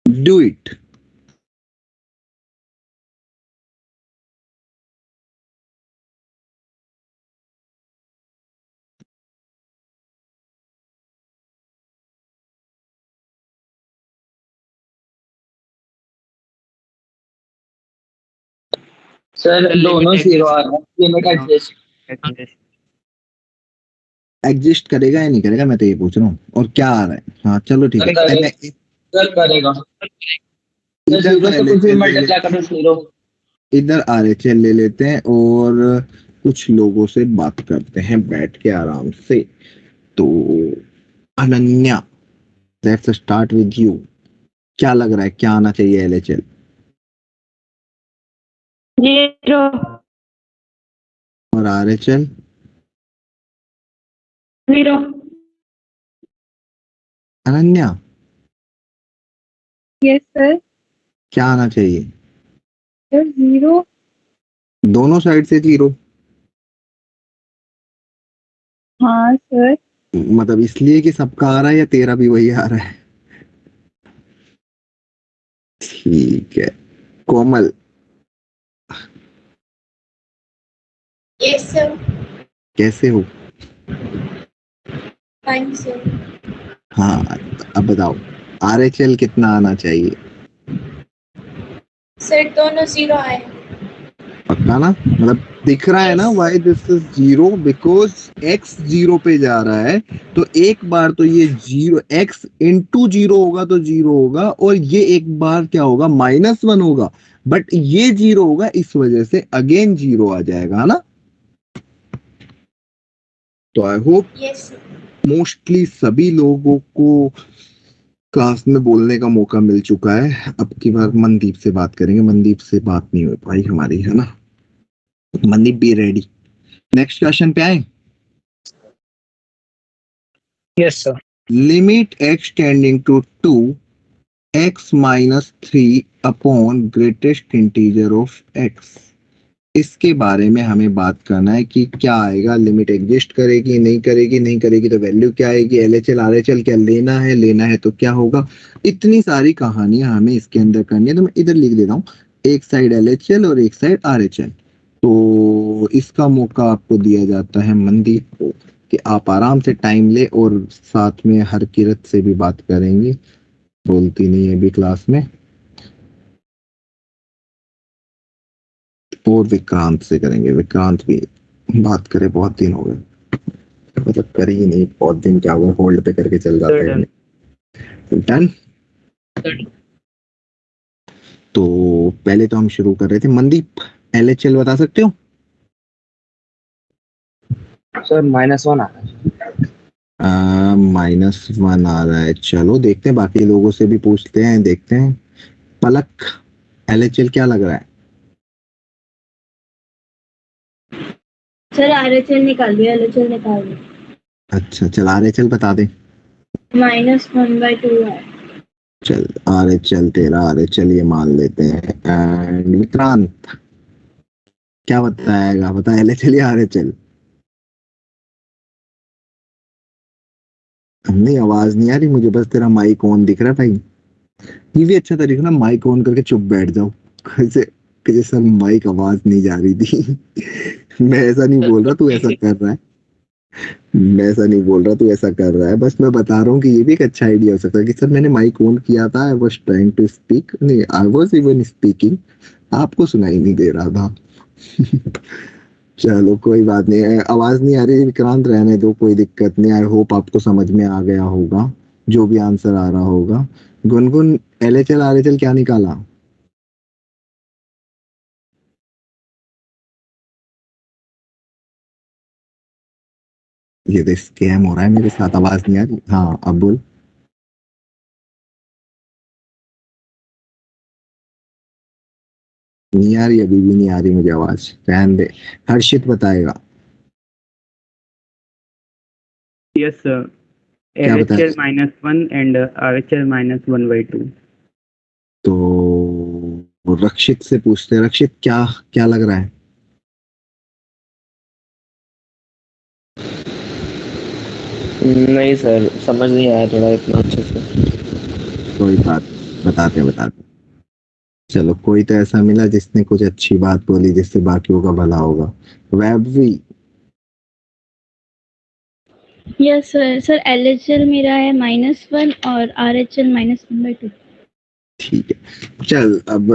Do it. Sir, दोनों 0 आ रहा है, limit exist. एग्जिस्ट करेगा या नहीं करेगा, मैं तो ये पूछ रहा हूँ। और क्या आ रहा है? हाँ चलो ठीक है, करेगा। सर करेगा। इधर 0 से कुछ भी मल्टीप्लाई करो 0। इधर आरएचएल ले लेते हैं और कुछ लोगों से बात करते हैं बैठ के आराम से। तो Ananya, let's start with you. क्या लग रहा है, क्या आना चाहिए एलएचएल? 0. और आरएचएल? 0. Ananya, Yes, sir. क्या आना चाहिए? Sir, 0. दोनों साइड से 0? हाँ सर. मतलब इसलिए कि सबका आ रहा है या तेरा भी वही आ रहा है? ठीक है, कोमल। Yes, sir. कैसे हो? Fine, sir. हाँ, अब बताओ आरएचएल कितना आना चाहिए? Sir, दोनों 0 आए. पक्का ना? मतलब दिख रहा है ना, why this is 0, because x 0 पे जा रहा है, तो एक बार तो ये 0 x इंटू 0 होगा तो 0 होगा, और ये एक बार क्या होगा, -1 होगा, बट ये 0 होगा, इस वजह से अगेन 0 आ जाएगा, है ना? तो I hope Yes, sir. Mostly सभी लोगों को क्लास में बोलने का मौका मिल चुका है। अब की बार मनदीप से बात करेंगे, मनदीप से बात नहीं हो पाई हमारी, है ना? Mandeep be ready. Next question पे आए। Yes, sir. Limit x tending to 2 x minus 3 upon greatest integer of x। इसके बारे में हमें बात करना है कि क्या आएगा, लिमिट एग्जिस्ट करेगी, नहीं करेगी, नहीं करेगी तो वैल्यू क्या आएगी, एलएचएल आरएचएल क्या लेना है तो क्या होगा। इतनी सारी कहानियां हमें इसके अंदर करनी है, तो मैं इधर लिख देता हूँ एक साइड LHL और एक साइड RHL। तो इसका मौका आपको दिया जाता है मनदीप को कि आप आराम से टाइम ले और साथ में हर किरत से भी बात करेंगे, बोलती नहीं है अभी क्लास में, और विक्रांत से करेंगे। विक्रांत भी बात करे, बहुत दिन हो गए, मतलब कर ही नहीं, बहुत दिन क्या हुआ, होल्ड पे करके चल जाते हैं। डन। तो पहले तो हम शुरू कर रहे थे, मनदीप LHL बता सकते हो? सर -1 आ रहा है। -1 आ रहा है, चलो देखते हैं, बाकी लोगों से भी पूछते हैं, देखते हैं। पलक, LHL क्या लग रहा है? सर RHL निकाल दिया, LHL निकाल दिया। अच्छा चल RHL बता दे। -1/2 है। चल RHL तेरा, RHL ये मान लेते हैं। एंड विक्रांत क्या बताएगा, बता LHL या RHL? नहीं आवाज नहीं आ रही मुझे, बस तेरा माइक ऑन दिख रहा है भाई। ये भी अच्छा तरीका ना, माइक ऑन करके चुप बैठ जाओ, कैसे कि जैसे माइक आवाज नहीं जा रही थी। मैं ऐसा नहीं बोल रहा तू ऐसा कर रहा है, मैं ऐसा नहीं बोल रहा तू ऐसा कर रहा है, बस मैं बता रहा हूँ कि ये भी एक अच्छा आइडिया हो सकता है कि सर मैंने माइक ऑन किया था, I was trying to speak, नहीं आई वाज इवन स्पीकिंग, आपको सुनाई नहीं दे रहा था। चलो कोई बात नहीं है, आवाज नहीं आ रही विक्रांत, रहने दो, कोई दिक्कत नहीं। आई होप आपको समझ में आ गया होगा जो भी आंसर आ रहा होगा। गुनगुन LHL RHL क्या निकाला? ये तो स्कैम हो रहा है मेरे साथ, आवाज नहीं आ रही। हाँ अब बोल। नहीं आ रही, अभी भी नहीं आ रही मुझे आवाज, रहने दे। हर्षित बताएगा। Yes, sir. क्या बताया? LHL -1 and RHL -1/2. तो रक्षित से पूछते हैं, रक्षित क्या क्या लग रहा है? नहीं सर, समझ नहीं आया थोड़ा इतना अच्छे से। कोई बात, बताते हैं बताते हैं। चलो कोई तो ऐसा मिला जिसने कुछ अच्छी बात बोली जिससे बाकियों का भला होगा। Vaibhavi. Yes sir. Sir LHL मेरा है -1 और RHL -1/2। ठीक है चल, अब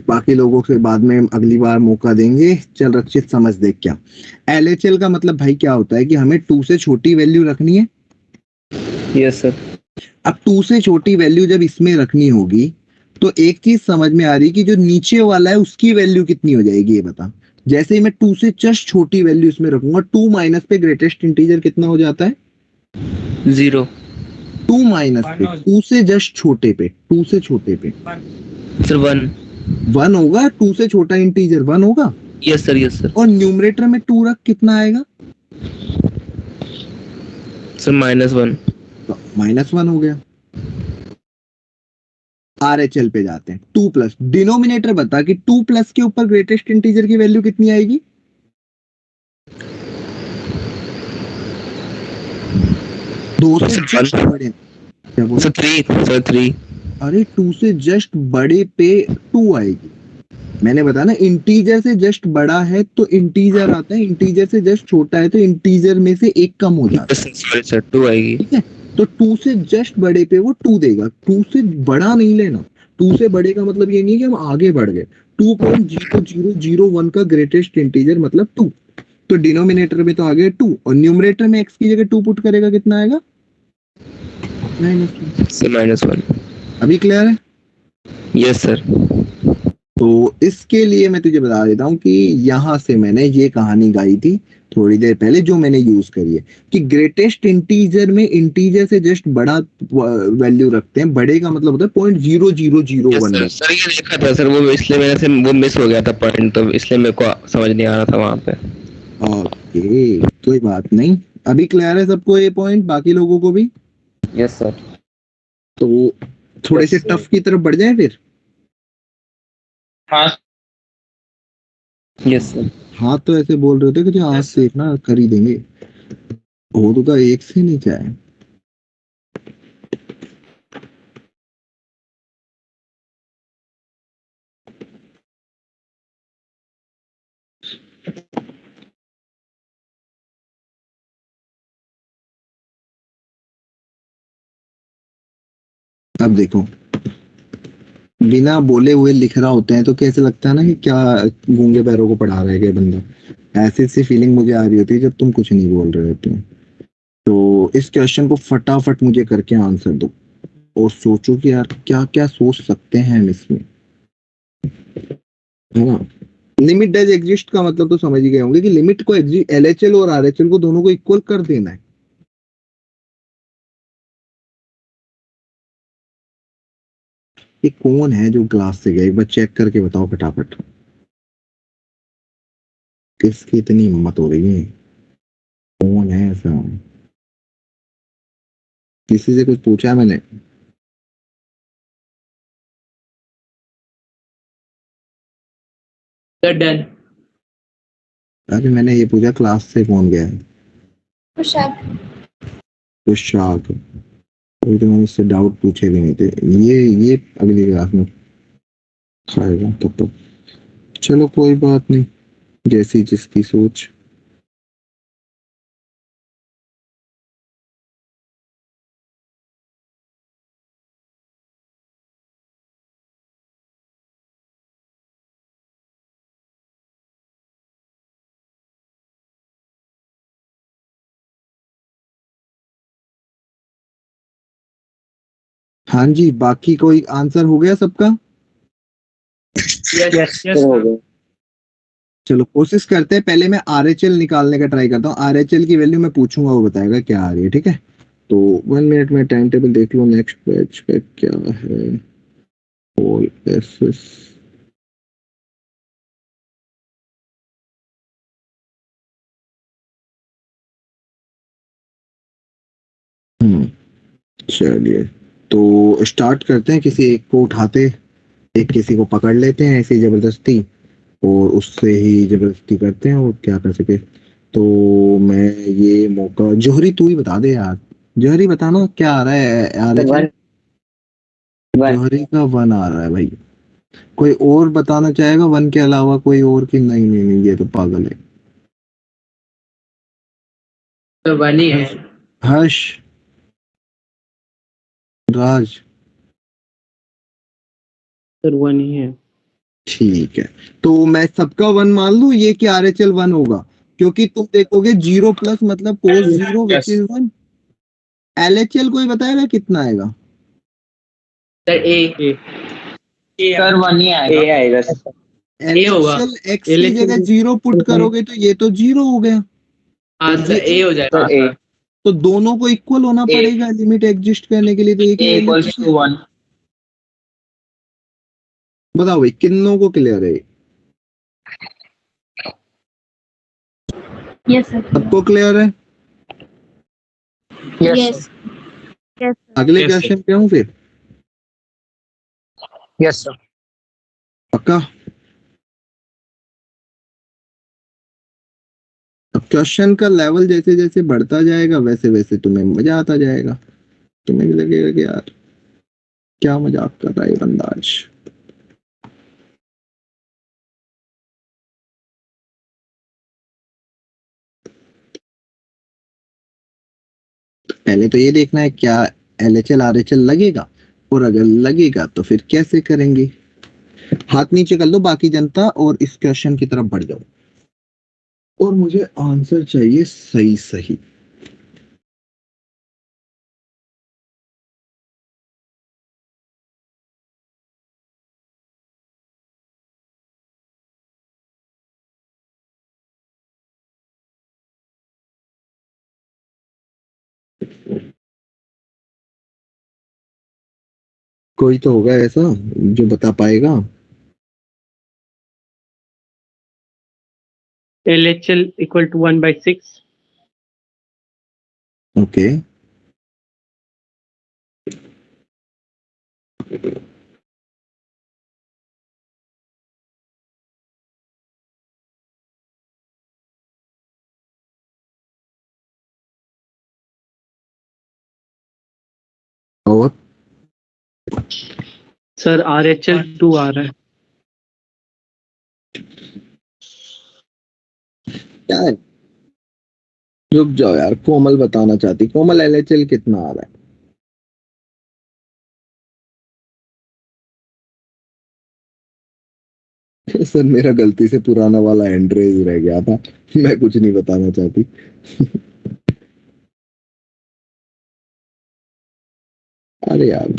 बाकी लोगों के बाद में अगली बार मौका देंगे। चल रक्षित समझ देख, क्या LHL का मतलब भाई क्या होता है कि हमें 2 से छोटी वैल्यू रखनी है। Yes sir. अब 2 से छोटी वैल्यू जब इसमें रखनी होगी तो एक चीज समझ में आ रही कि जो नीचे वाला है उसकी वैल्यू कितनी हो जाएगी, ये बता। जैसे ही मैं 2 से जस्ट छोटी वैल्यू इसमें रखूंगा, 2 माइनस पे ग्रेटेस्ट इंटीजर कितना हो जाता है? 0। 2 माइनस पे 2 से जस्ट छोटे पे, 2 से छोटे पे सर 1। 1 होगा, 2 से छोटा इंटीजर 1 होगा। Yes sir, yes sir. और न्यूमरेटर में 2 रख, कितना आएगा? सर -1। तो -1 हो गया। RHL पे जाते हैं, 2 प्लस डिनोमिनेटर बता कि 2 प्लस के ऊपर ग्रेटेस्ट इंटीजर की वैल्यू कितनी आएगी? दो से जस्ट बड़े, क्या बोल? सर 3। सर 3। अरे 2 से जस्ट बड़े पे 2 आएगी। मैंने बताया ना, इंटीजर से जस्ट बड़ा है तो इंटीजर आता है, इंटीजर से जस्ट छोटा है तो इंटीजर में से एक कम हो जाता है। सॉरी सर, 2 आएगी। ठीक है, तो 2 से जस्ट बड़े पे वो 2 देगा, 2 से बड़ा नहीं लेना। 2 से बड़े का मतलब ये नहीं है कि हम आगे बढ़ गए। 2.0001 का ग्रेटेस्ट इंटीजर मतलब 2, तो डिनोमिनेटर में तो आ गया 2 और न्यूमरेटर में x की जगह 2 पुट करेगा, कितना आएगा? -2। सर -1। अभी क्लियर है? Yes sir. तो इसके लिए मैं तुझे बता देता हूँ कि यहाँ से मैंने ये कहानी गाई थी थोड़ी देर पहले, जो मैंने यूज करी है कि ग्रेटेस्ट इंटीजर में इंटीजर से जस्ट बड़ा वैल्यू रखते हैं। बड़े का मतलब होता है 0.0001। सर ये देखा था सर, वो इसलिए मेरे से वो मिस हो गया था पॉइंट, तो इसलिए मेरे को समझ नहीं आ रहा था वहां पे। ओके कोई बात नहीं, अभी क्लियर है सबको ये पॉइंट, बाकी लोगों को भी? Yes sir. तो थोड़े से टफ की तरफ बढ़ जाए फिर। हाँ। Yes sir. हाँ तो ऐसे बोल रहे थे कि जो आज से ना कर ही देंगे, हो तो एक से नहीं चाहे। अब देखो, बिना बोले हुए लिख रहा होता है तो कैसे लगता है ना कि क्या गूंगे पैरों को पढ़ा रहा है क्या बंदा। ऐसी सी फीलिंग मुझे आ रही होती है जब तुम कुछ नहीं बोल रहे होते हो। तो इस क्वेश्चन को फटाफट मुझे करके आंसर दो और सोचो कि यार क्या क्या सोच सकते हैं हम इसमें, है ना। लिमिट डज एग्जिस्ट का मतलब तो समझ ही गए होंगे कि लिमिट को एलएचएल और आरएचएल को दोनों को इक्वल कर देना है। ये कौन है जो क्लास से गया, एक बार चेक करके बताओ फटाफट, किसकी इतनी हिम्मत हो रही है, कौन है ऐसा। किसी से कुछ पूछा है मैंने? डन। अरे मैंने ये पूछा क्लास से कौन गया है। खुशाब। खुशाक। अभी तो मैंने इससे डाउट पूछे भी नहीं थे। ये अगली क्लास में खाएगा तब तक। चलो कोई बात नहीं, जैसी जिसकी सोच। हाँ जी, बाकी कोई आंसर हो गया सबका? यस चलो कोशिश करते हैं, पहले मैं आरएचएल निकालने का ट्राई करता हूँ। आरएचएल की वैल्यू मैं पूछूंगा, वो बताएगा क्या आ रही है, ठीक है। तो 1 मिनट में टाइम टेबल देख लो, नेक्स्ट बैच का क्या है। ऑल एसएस चलिए तो स्टार्ट करते हैं। किसी एक को उठाते, एक किसी को पकड़ लेते हैं ऐसे जबरदस्ती और उससे ही जबरदस्ती करते हैं और क्या कर सके। तो मैं ये मौका, जोहरी तू ही बता दे यार। जोहरी बताना क्या आ रहा है आरएचएल? जोहरी का 1 आ रहा है भाई। कोई और बताना चाहेगा 1 के अलावा कोई और? कि नहीं नहीं नहीं, ये तो पागल है। तो बनी है। हर्ष, राज, सर 1 ही है। ठीक है। तो मैं सबका 1 मान लूं ये कि आरएचएल 1 होगा, क्योंकि तुम देखोगे 0 प्लस मतलब कोस 0 विच इज 1। एलएचएल कोई बताएगा कितना आएगा? सर ए सर 1 ही आएगा। आएगा। ए होगा। एलएचएल एक्स की जगह 0 पुट करोगे तो ये तो 0 हो गया। हाँ सर ए हो जाएगा। तो दोनों को इक्वल होना पड़ेगा लिमिट एग्जिस्ट करने के लिए। तो एक ही A value equals to 1. बताओ भाई, किन्नों को क्लियर है? Yes sir. सबको क्लियर है? यस। यस अगले क्वेश्चन पे हूँ फिर, यस सर। पक्का? अब क्वेश्चन का लेवल जैसे जैसे बढ़ता जाएगा वैसे वैसे तुम्हें मजा आता जाएगा। तुम्हें भी लगेगा कि यार क्या मजाक कर रहा है ये बंदा आज। पहले तो ये देखना है क्या एलएचएल आरएचएल लगेगा, और अगर लगेगा तो फिर कैसे करेंगे। हाथ नीचे कर लो बाकी जनता और इस क्वेश्चन की तरफ बढ़ जाओ, और मुझे आंसर चाहिए सही सही। कोई तो होगा ऐसा जो बता पाएगा। LHL equal to 1/6. ओके, और सर RHL 2 आ रहा है। क्या है? रुक जाओ यार, कोमल बताना चाहती। कोमल एलएचएल कितना आ रहा है? सर मेरा गलती से पुराना वाला एंड्रेज रह गया था, मैं कुछ नहीं बताना चाहती। अरे यार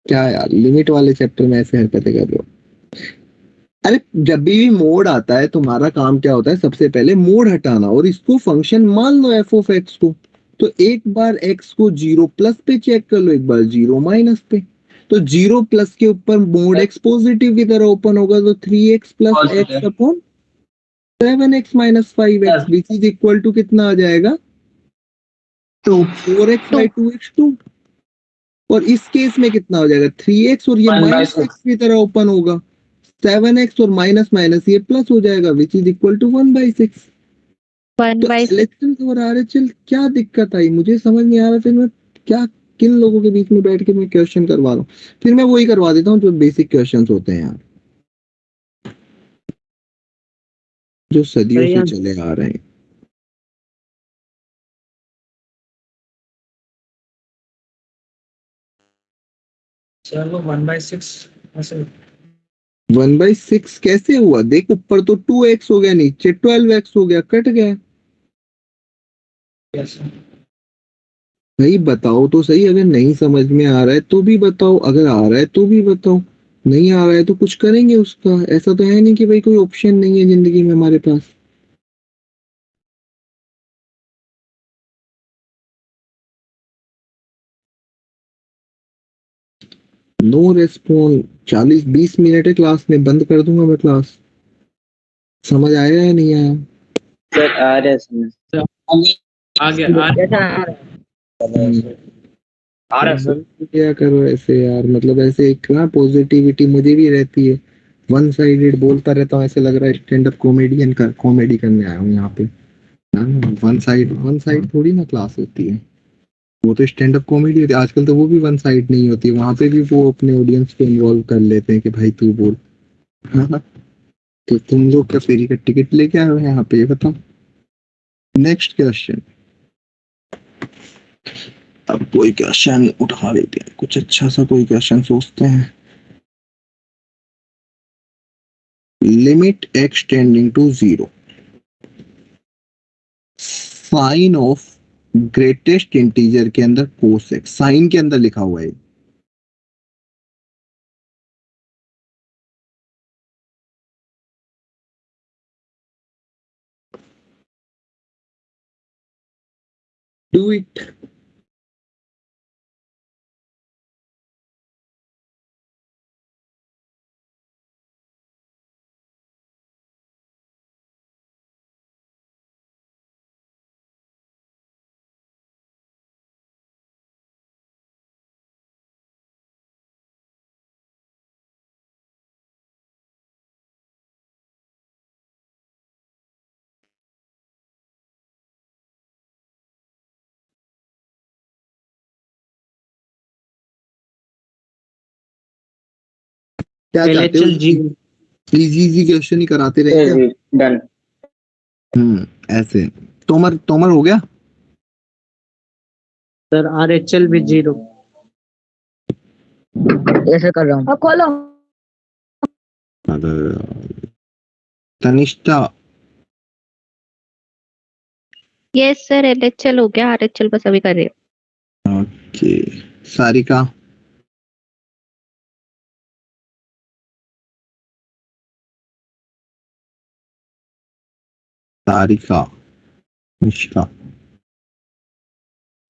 क्या यार, लिमिट वाले चैप्टर में ऐसे हरकतें कर रहे हो। अरे जब भी मोड आता है तुम्हारा काम क्या होता है, सबसे पहले मोड हटाना, और इसको फंक्शन मान लो एफ ऑफ एक्स को। तो एक बार एक्स को 0 प्लस पे चेक कर लो, एक बार 0 माइनस पे। तो 0 प्लस के ऊपर मोड एक्स पॉजिटिव की तरह ओपन होगा, तो 3x plus x upon 7x minus 5x which is equal to कितना आ जाएगा, 4x बाई 2x 2। और इस केस में कितना हो जाएगा, 3x, और ये 1 by माइनस 6। एक्स की तरह ओपन होगा, 7x और माइनस माइनस ये प्लस हो जाएगा which is equal to 1/6। 1/6 LHL और RHL क्या दिक्कत आई, मुझे समझ नहीं आ रहा। फिर मैं क्या, किन लोगों के बीच में बैठ के मैं क्वेश्चन करवा रहा हूँ। फिर मैं वही करवा देता हूँ जो बेसिक क्वेश्चंस होते हैं यार, जो सदियों सही से है। चले आ रहे हैं। चलो 1/6 ऐसे 1/6 कैसे हुआ, देख ऊपर तो 2x हो गया, नीचे 12x हो गया, कट गया। कैसे। भाई बताओ तो सही, अगर नहीं समझ में आ रहा है तो भी बताओ, अगर आ रहा है तो भी बताओ, नहीं आ रहा है तो कुछ करेंगे उसका। ऐसा तो है नहीं कि भाई कोई ऑप्शन नहीं है जिंदगी में हमारे पास। नो रेस्पॉन्ड, 40-20 मिनट है क्लास में, बंद कर दूंगा मैं क्लास। समझ आया या नहीं आया? सर आ रहा है समझ। आगे आ रहा है सर। क्या करो ऐसे यार, मतलब ऐसे एक ना पॉजिटिविटी मुझे भी रहती है, वन साइडेड बोलता रहता हूँ, ऐसे लग रहा है स्टैंड अप कॉमेडियन का कॉमेडी करने आया हूँ यहाँ पे। वन साइड थोड़ी ना क्लास होती है, वो तो स्टैंड अप कॉमेडी होती है। आजकल तो वो भी वन साइड नहीं होती, वहां पे भी वो अपने ऑडियंस को इन्वॉल्व कर लेते हैं कि भाई तू बोल। हाँ, तो तुम लोग क्या फेरी का टिकट लेके आए हो यहाँ पे, ये बताओ। नेक्स्ट क्वेश्चन, अब कोई क्वेश्चन उठा लेते हैं, कुछ अच्छा सा कोई क्वेश्चन सोचते हैं। Limit x tending to 0, sine of greatest integer के अंदर कोस एक्स, साइन के अंदर लिखा हुआ है। Do it. क्या चाहते हो, LHL जी। इजी इजी क्वेश्चन ही कराते रहेंगे। डन। ऐसे तोमर तोमर हो गया। सर RHL भी 0। ऐसे कर रहा हूँ। अब खोलो। तनिष्ठा, यस सर, LHL हो गया, RHL बस अभी कर रही हूँ। ओके। सारिका, सारिका, निष्ठा,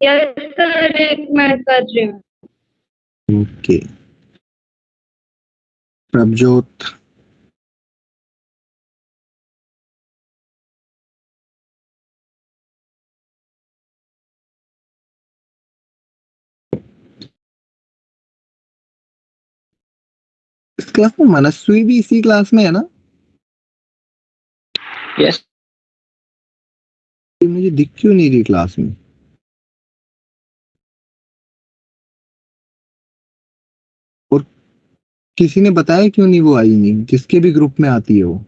यस सर, एक मिनट कर रही हूँ। ओके। प्रभजोत, इस क्लास में मनस्वी भी इसी क्लास में है ना? यस। ये मुझे दिख क्यों नहीं रही क्लास में? और किसी ने बताया क्यों नहीं, वो आई नहीं जिसके भी ग्रुप में आती है वो।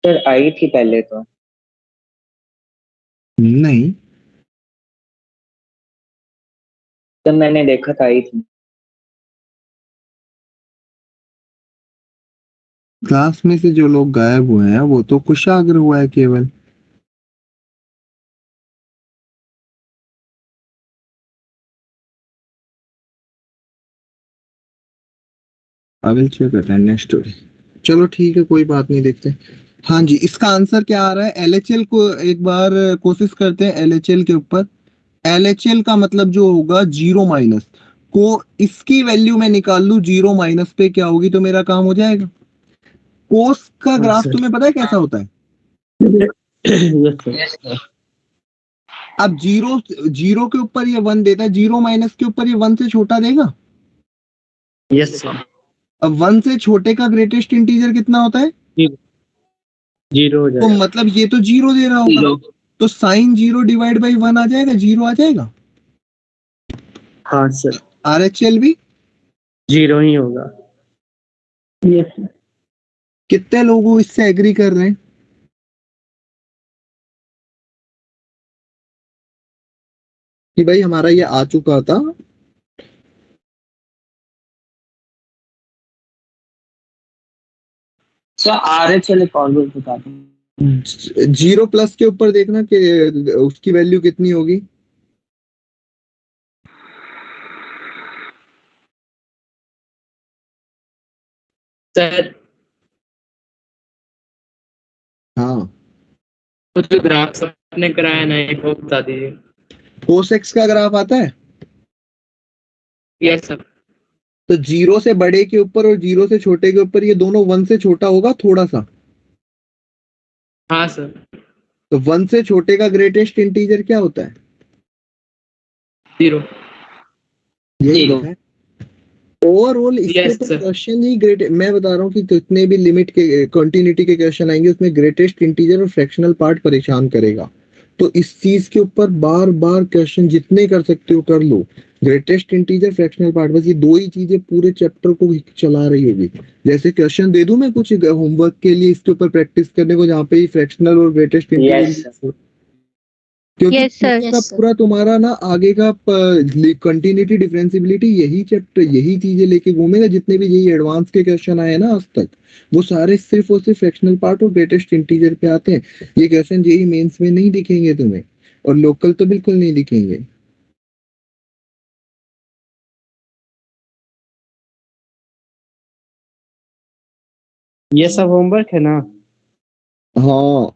सर आई थी पहले तो। नहीं, तो मैंने देखा था आई थी। क्लास में से जो लोग गायब हुए हैं वो तो कुशाग्र हुआ है केवल। I will check attendance story. चलो ठीक है, कोई बात नहीं, देखते हैं। हाँ जी, इसका आंसर क्या आ रहा है? एलएचएल को एक बार कोशिश करते हैं एलएचएल के ऊपर। एलएचएल का मतलब जो होगा जीरो माइनस को इसकी वैल्यू में निकाल लूं, जीरो माइनस पे क्या होगी तो मेरा काम हो जाएगा। कोस का हाँ ग्राफ सर। तुम्हें पता है कैसा होता है? Yes sir. अब जीरो जीरो के ऊपर ये वन देता है, जीरो माइनस के ऊपर ये वन से छोटा देगा। Yes sir. अब वन से छोटे का ग्रेटेस्ट इंटीजर कितना होता है? जीरो हो तो जाएगा। मतलब ये तो जीरो दे रहा होगा, तो sine zero divide by one आ जाएगा, जीरो आ जाएगा। हाँ सर, आरएचएल भी जीरो ही होगा। Yes sir. कितने लोग इससे एग्री कर रहे हैं? कि भाई हमारा ये आ चुका था। सर आरएचएल एक और भी बता दो। जीरो प्लस के ऊपर देखना कि उसकी वैल्यू कितनी होगी। सर हाँ, वो जो ग्राफ आपने कराया ना एक वो बता दीजिए। कोसेक्स का ग्राफ आता है। Yes sir. तो जीरो से बड़े के ऊपर और जीरो से छोटे के ऊपर ये दोनों वन से छोटा होगा थोड़ा सा। हाँ सर। तो वन से छोटे का ग्रेटेस्ट इंटीजर क्या होता है? जीरो। यही लिखा है। ओवरऑल इसके यस ऊपर सर। क्वेश्चन ही ग्रेट, मैं बता रहा हूँ कि जितने भी लिमिट के कंटिन्यूटी के क्वेश्चन आएंगे उसमें ग्रेटेस्ट इंटीजर और फ्रैक्शनल पार्ट परेशान करेगा। तो इस चीज के ऊपर बार बार क्वेश्चन जितने कर सकते हो कर लो। ग्रेटेस्ट इंटीजर, फ्रैक्शनल पार्ट, बस ये दो ही चीजें पूरे चैप्टर को चला रही होगी। जैसे क्वेश्चन दे दूं मैं कुछ होमवर्क के लिए इसके ऊपर प्रैक्टिस करने को, जहाँ पे फ्रैक्शनल और ग्रेटेस्ट यस इंटीजर, क्योंकि Yes, sir. पूरा का पूरा तुम्हारा ना आगे का कंटिन्यूटी डिफरेंशियबिलिटी यही चैप्टर यही चीजें लेके घूमेगा। जितने भी यही एडवांस के क्वेश्चन आए ना आज तक, वो सारे सिर्फ और सिर्फ फ्रैक्शनल पार्ट और ग्रेटेस्ट इंटीजर पे आते हैं। ये क्वेश्चन यही मेंस में नहीं दिखेंगे तुम्हें, और लोकल तो बिल्कुल नहीं दिखेंगे। ये सब होमवर्क है ना? हाँ,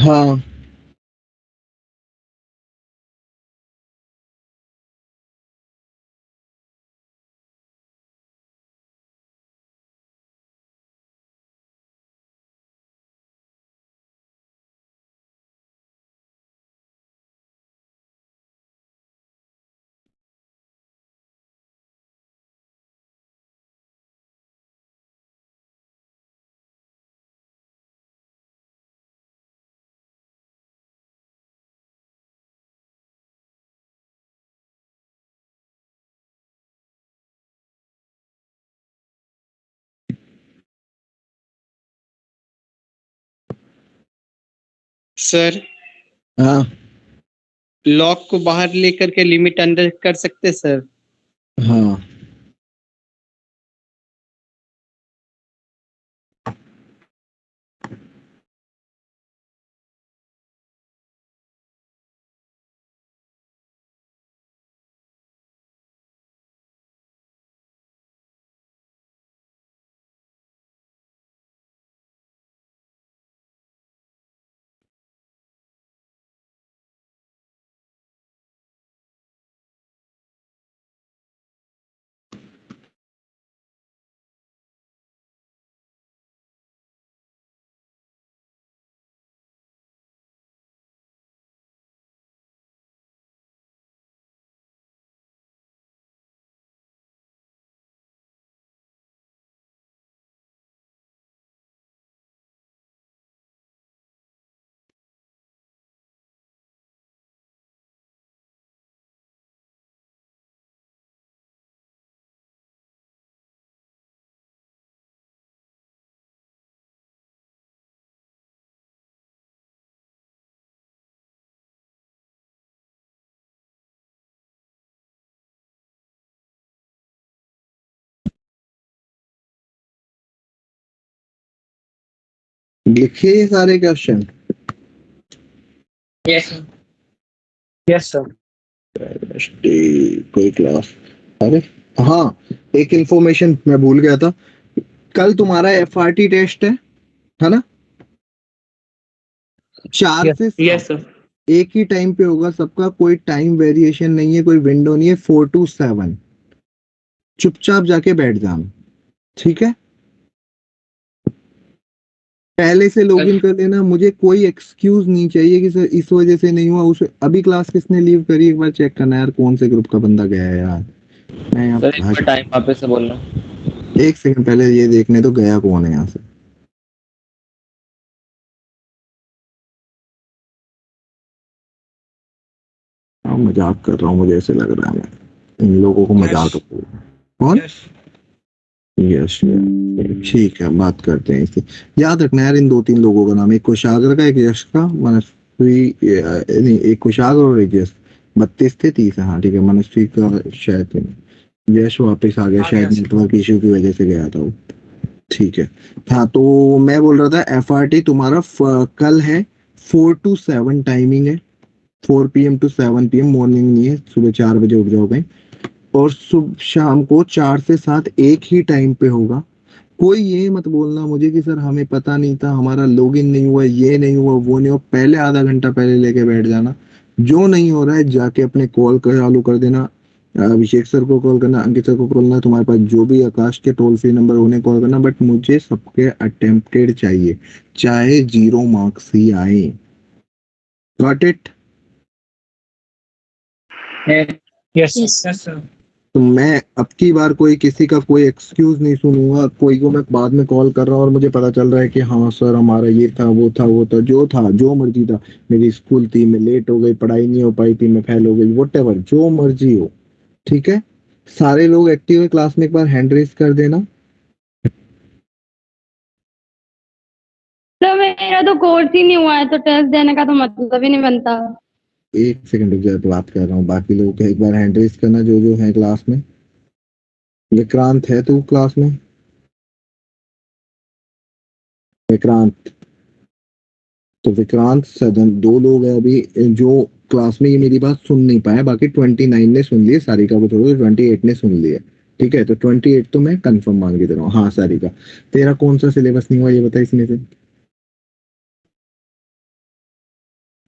हाँ सर हाँ लॉक को बाहर लेकर के लिमिट अंदर कर सकते सर? हाँ लिखिए ये सारे क्वेश्चन। Yes yes sir. कोई क्लास, अरे हाँ एक इंफॉर्मेशन मैं भूल गया था, कल तुम्हारा FRT टेस्ट है ना? 4 Yes. से 7 यस सर एक ही टाइम पे होगा सबका, कोई टाइम वेरिएशन नहीं है, कोई विंडो नहीं है। 4 to 7 चुपचाप जाके बैठ जाना, ठीक है? पहले से लॉगिन कर लेना, मुझे कोई एक्सक्यूज नहीं चाहिए कि सर इस वजह से नहीं हुआ, उस अभी क्लास किसने लीव करी, एक बार चेक करना यार कौन से ग्रुप का बंदा गया है यार। मैं यहाँ सर एक बार टाइम वापस से बोलना। एक सेकंड पहले ये देखने तो गया कौन है यहाँ से। हाँ, मजाक कर रहा हूँ, मुझे ऐसे लग रहा है मैं इन लोगों को मजाक कौन? यश, ठीक है बात करते हैं इससे। याद रखना यार इन 2-3 लोगों का नाम, एक कुशाग्र का, एक यश का, मनस्वी नहीं, एक कुशाग्र और एक यश। 32 थे, 30 है। हाँ ठीक है, मनस्वी का शायद यश वापस आ गया, शायद नेटवर्क इश्यू की वजह से गया था वो। ठीक है, हाँ तो मैं बोल रहा था FRT तुम्हारा कल है 4 to 7 टाइमिंग है, 4 PM to 7 PM, मॉर्निंग नहीं है, सुबह 4 बजे उठ जाओगे और सुबह शाम को 4 से 7 एक ही टाइम पे होगा। कोई ये मत बोलना मुझे कि सर हमें पता नहीं था, हमारा लॉगिन नहीं हुआ, ये नहीं हुआ, वो नहीं हुआ। पहले आधा घंटा पहले लेके बैठ जाना, जो नहीं हो रहा है जाके अपने कॉल चालू कर देना, अभिषेक सर को कॉल करना, अंकित सर को कॉल करना, तुम्हारे पास जो भी आकाश के टोल फ्री नंबर उन्हें कॉल करना, बट मुझे सबके अटेम्प्टेड चाहिए, चाहे 0 मार्क्स ही आए। Got it? Yes sir. तो मैं अब की बार कोई किसी का कोई एक्सक्यूज नहीं सुनूंगा, कोई को मैं बाद में कॉल कर रहा हूँ और मुझे पता चल रहा है कि हाँ सर हमारा ये था वो था वो था, जो मर्जी था, मेरी स्कूल थी, मैं लेट हो गई, पढ़ाई नहीं हो पाई थी, मैं फेल हो गई, व्हाटएवर जो मर्जी हो, ठीक है? सारे लोग एक्टिव है क्लास में, एक बार हैंड रेज कर देना। तो मेरा तो कोर्स ही नहीं हुआ है, तो टेस्ट देने का तो मतलब ही नहीं बनता। एक सेकंड रुक जाए, बात कर रहा हूँ, बाकी लोगों को एक बार हैंड रेज करना जो है क्लास में। विक्रांत है तू क्लास में? विक्रांत, तो विक्रांत सदन, 2 लोग हैं अभी जो क्लास में ये मेरी बात सुन नहीं पाए, बाकी 29 ने सुन लिए, सारिका को छोड़ 28 ने सुन लिया, ठीक है? तो 28 तो मैं कंफर्म मान के दे रहा हूँ। हाँ सारिका, तेरा कौन सा सिलेबस नहीं हुआ ये बता इसमें से?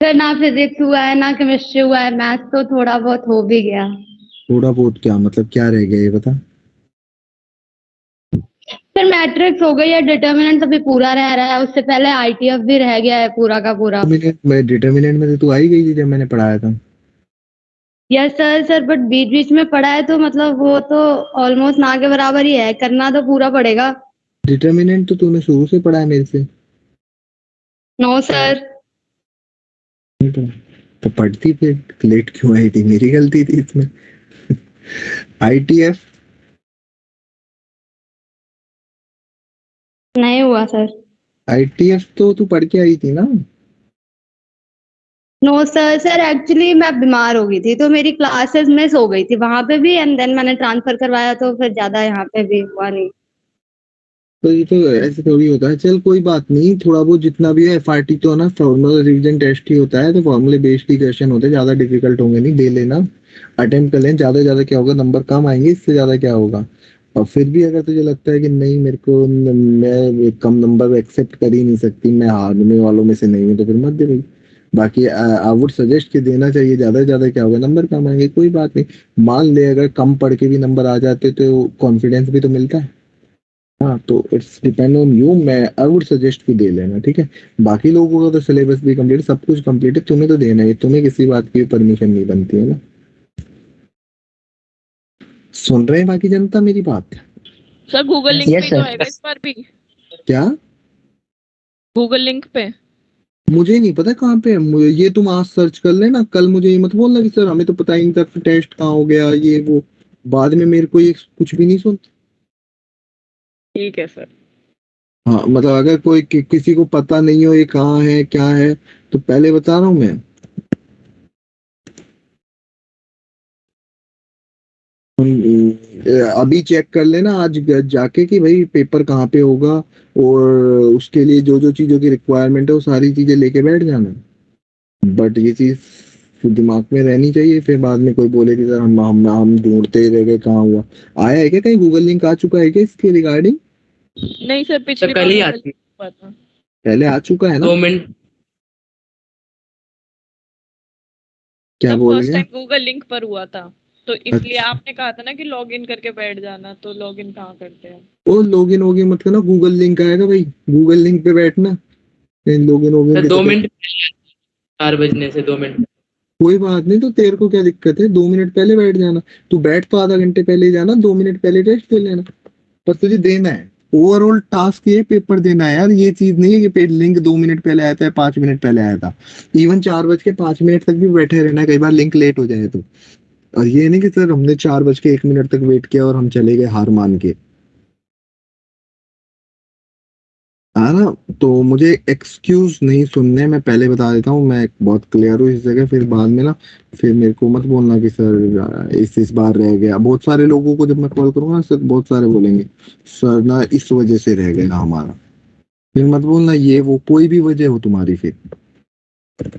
सर ना फिजिक्स हुआ है ना केमिस्ट्री हुआ है, मैथ तो थोड़ा बहुत हो भी गया। थोड़ा बहुत क्या मतलब, क्या रह गया ये बता। सर मैट्रिक्स हो गई है, डिटर्मिनेंट अभी पूरा रह रहा है, उससे पहले आईटीएफ भी रह गया है पूरा का पूरा। मैं डिटर्मिनेंट में तो तू आई गई थी जब मैंने पढ़ाया था। यस सर बट बीच बीच में पढ़ा है तो मतलब वो तो ऑलमोस्ट ना के बराबर ही है, करना तो पूरा पड़ेगा। डिटर्मिनेंट तो तूने शुरू से पढ़ा है मेरे से। No sir. नहीं पढ़ा तो पढ़ती, फिर लेट क्यों आई थी, मेरी गलती थी इसमें। आईटीएफ नहीं हुआ सर। आईटीएफ तो तू पढ़ के आई थी ना। नो सर एक्चुअली मैं बीमार हो गई थी तो मेरी क्लासेस मिस हो गई थी वहां पे भी, एंड देन मैंने ट्रांसफर करवाया तो फिर ज्यादा यहाँ पे भी हुआ नहीं। तो ये तो ऐसे थोड़ी होता है। चल कोई बात नहीं, थोड़ा बहुत जितना भी है एफआरटी तो ना फॉर्मूला रिवीजन टेस्ट ही होता है, तो फॉर्मूले बेस्ड ही क्वेश्चन होते हैं, ज्यादा डिफिकल्ट होंगे नहीं, दे लेना, अटेम्प्ट कर लें। ज्यादा ज्यादा क्या होगा, नंबर कम आएंगे, इससे ज्यादा क्या होगा। और फिर भी अगर तुझे लगता है कि नहीं मेरे को मैं कम नंबर एक्सेप्ट कर ही नहीं सकती, मैं हारने वालों में से नहीं हूँ, तो फिर मत दे भाई। बाकी आई वुड सजेस्ट कि देना चाहिए, ज्यादा से ज्यादा क्या होगा, नंबर कम आएंगे, कोई बात नहीं। मान ले अगर कम पढ़ के भी नंबर आ जाते तो कॉन्फिडेंस भी तो मिलता है। हाँ तो इट्स डिपेंड ऑन यू, मैं आई वुड सजेस्ट कि दे लेना, ठीक है। बाकी लोगों का तो सिलेबस भी कंप्लीट, सब कुछ कंप्लीट है, तुम्हें तो देना है, तुम्हें किसी बात की परमिशन नहीं बनती है ना। सुन रहे हैं बाकी जनता मेरी बात। सर गूगल लिंक Yes, पे तो sir. आएगा इस बार भी, क्या गूगल लिंक पे। मुझे नहीं पता कहाँ पे है, ये तुम आज सर्च कर लेना, कल मुझे ये मत बोलना कि सर हमें तो पता ही नहीं था टेस्ट कहाँ हो गया ये वो, बाद में मेरे को ये कुछ भी नहीं सुन। ठीक है सर। हाँ मतलब अगर कोई किसी को पता नहीं हो ये कहाँ है क्या है, तो पहले बता रहा हूँ मैं। अभी चेक कर लेना आज जाके कि भाई पेपर कहाँ पे होगा, और उसके लिए जो जो चीजों की रिक्वायरमेंट है वो सारी चीजें लेके बैठ जाना। बट ये चीज दिमाग में रहनी चाहिए, फिर बाद में कोई बोले कि सर हम ढूंढते ही रह गए कहाँ हुआ। आया है क्या कहीं, गूगल लिंक आ चुका है क्या इसके रिगार्डिंग। नहीं सर, पिछली कल बार ही Google आती link हुआ था। पहले आ चुका है ना। 2 मिनट। क्या जब बोल फर्स्ट गया। टाइम गूगल लिंक पर हुआ था तो इसलिए आपने कहा था ना कि लॉग इन करके बैठ जाना, तो लॉग इन कहाँ करते हैं। ओ लॉगिन वोगिन मत करना, गूगल लिंक आएगा भाई, गूगल लिंक पे बैठना, लॉगिन वोगिन के 2 चक्कर। मिनट 4 बजने से 2 मिनट। कोई बात नहीं, तो तेरे को क्या दिक्कत है, 2 मिनट पहले बैठ जाना। तू बैठ तो आधा घंटे पहले ही जाना, 2 मिनट पहले टेस्ट दे लेना। पर तुझे देना है, ओवरऑल टास्क ये पेपर देना है यार, ये चीज नहीं है कि लिंक 2 मिनट पहले आया था 5 मिनट पहले आया था। इवन 4:05 तक भी बैठे रहना है, कई बार लिंक लेट हो जाए तो। और ये नहीं कि सर हमने 4:01 तक वेट किया और हम चले गए हार मान के, है ना। तो मुझे एक्सक्यूज नहीं सुनने, मैं पहले बता देता हूँ, मैं बहुत क्लियर हूँ इस जगह, फिर बाद में ना फिर मेरे को मत बोलना कि सर इस बार रह गया। बहुत सारे लोगों को जब मैं कॉल करूंगा सर बहुत सारे बोलेंगे सर ना इस वजह से रह गया हमारा, फिर मत बोलना ये वो कोई भी वजह हो तुम्हारी फिर।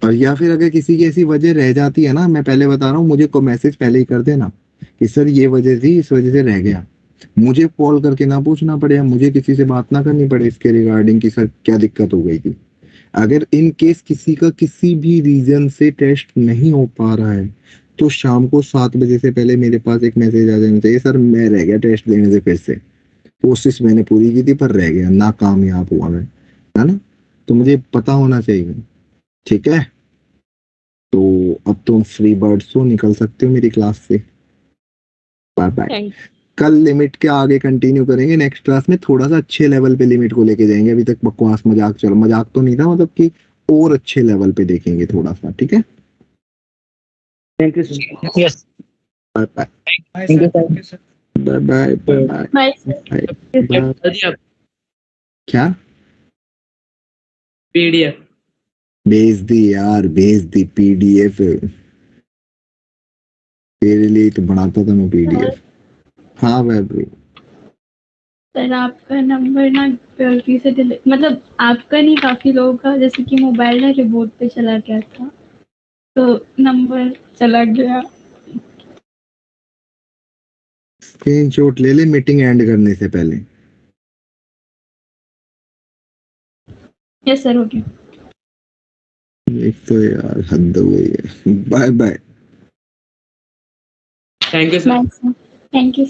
और या फिर अगर किसी की ऐसी वजह रह जाती है ना, मैं पहले बता रहा हूँ, मुझे को मैसेज पहले ही कर देना कि सर ये वजह थी, इस वजह से रह गया। मुझे कॉल करके ना पूछना पड़े, मुझे किसी से बात ना करनी पड़े इसके रिगार्डिंग कि सर क्या दिक्कत हो गई थी। अगर इन केस किसी का किसी भी रीजन से टेस्ट नहीं हो पा रहा है, तो शाम को 7 बजे से पहले मेरे पास एक मैसेज आ जाना चाहिए, सर मैं रह गया टेस्ट देने से, फिर से कोशिश मैंने पूरी की थी पर रह गया, नाकामयाब हुआ मैं, है ना। तो मुझे पता होना चाहिए, ठीक है। तो अब तुम फ्री बर्ड्स हो, निकल सकते हो मेरी क्लास से, बाय बाय। थैंक कल लिमिट के आगे कंटिन्यू करेंगे, नेक्स्ट क्लास में थोड़ा सा अच्छे लेवल पे लिमिट को लेके जाएंगे, अभी तक बकवास मजाक चलो, मजाक तो नहीं था मतलब कि और अच्छे लेवल पे देखेंगे थोड़ा सा, ठीक है। Thank you, sir. Yes. Bye bye Thank you, sir. Bye bye bye bye bye sir. Bye. जल्दी आप क्या पीडीएफ। भेज दी यार, भेज दी पीडीएफ, तेरे लिए तो बनाता था मैं पीडीएफ। हाँ भाई सर आपका नंबर ना गलती से मतलब आपका नहीं, काफी लोगों का, जैसे कि मोबाइल ना रिबूट पे चला गया था तो नंबर चला गया। स्क्रीनशॉट ले ले मीटिंग एंड करने से पहले। Yes sir, okay. एक तो यार हद हो गई है। Bye bye. Thank you sir. Thank you.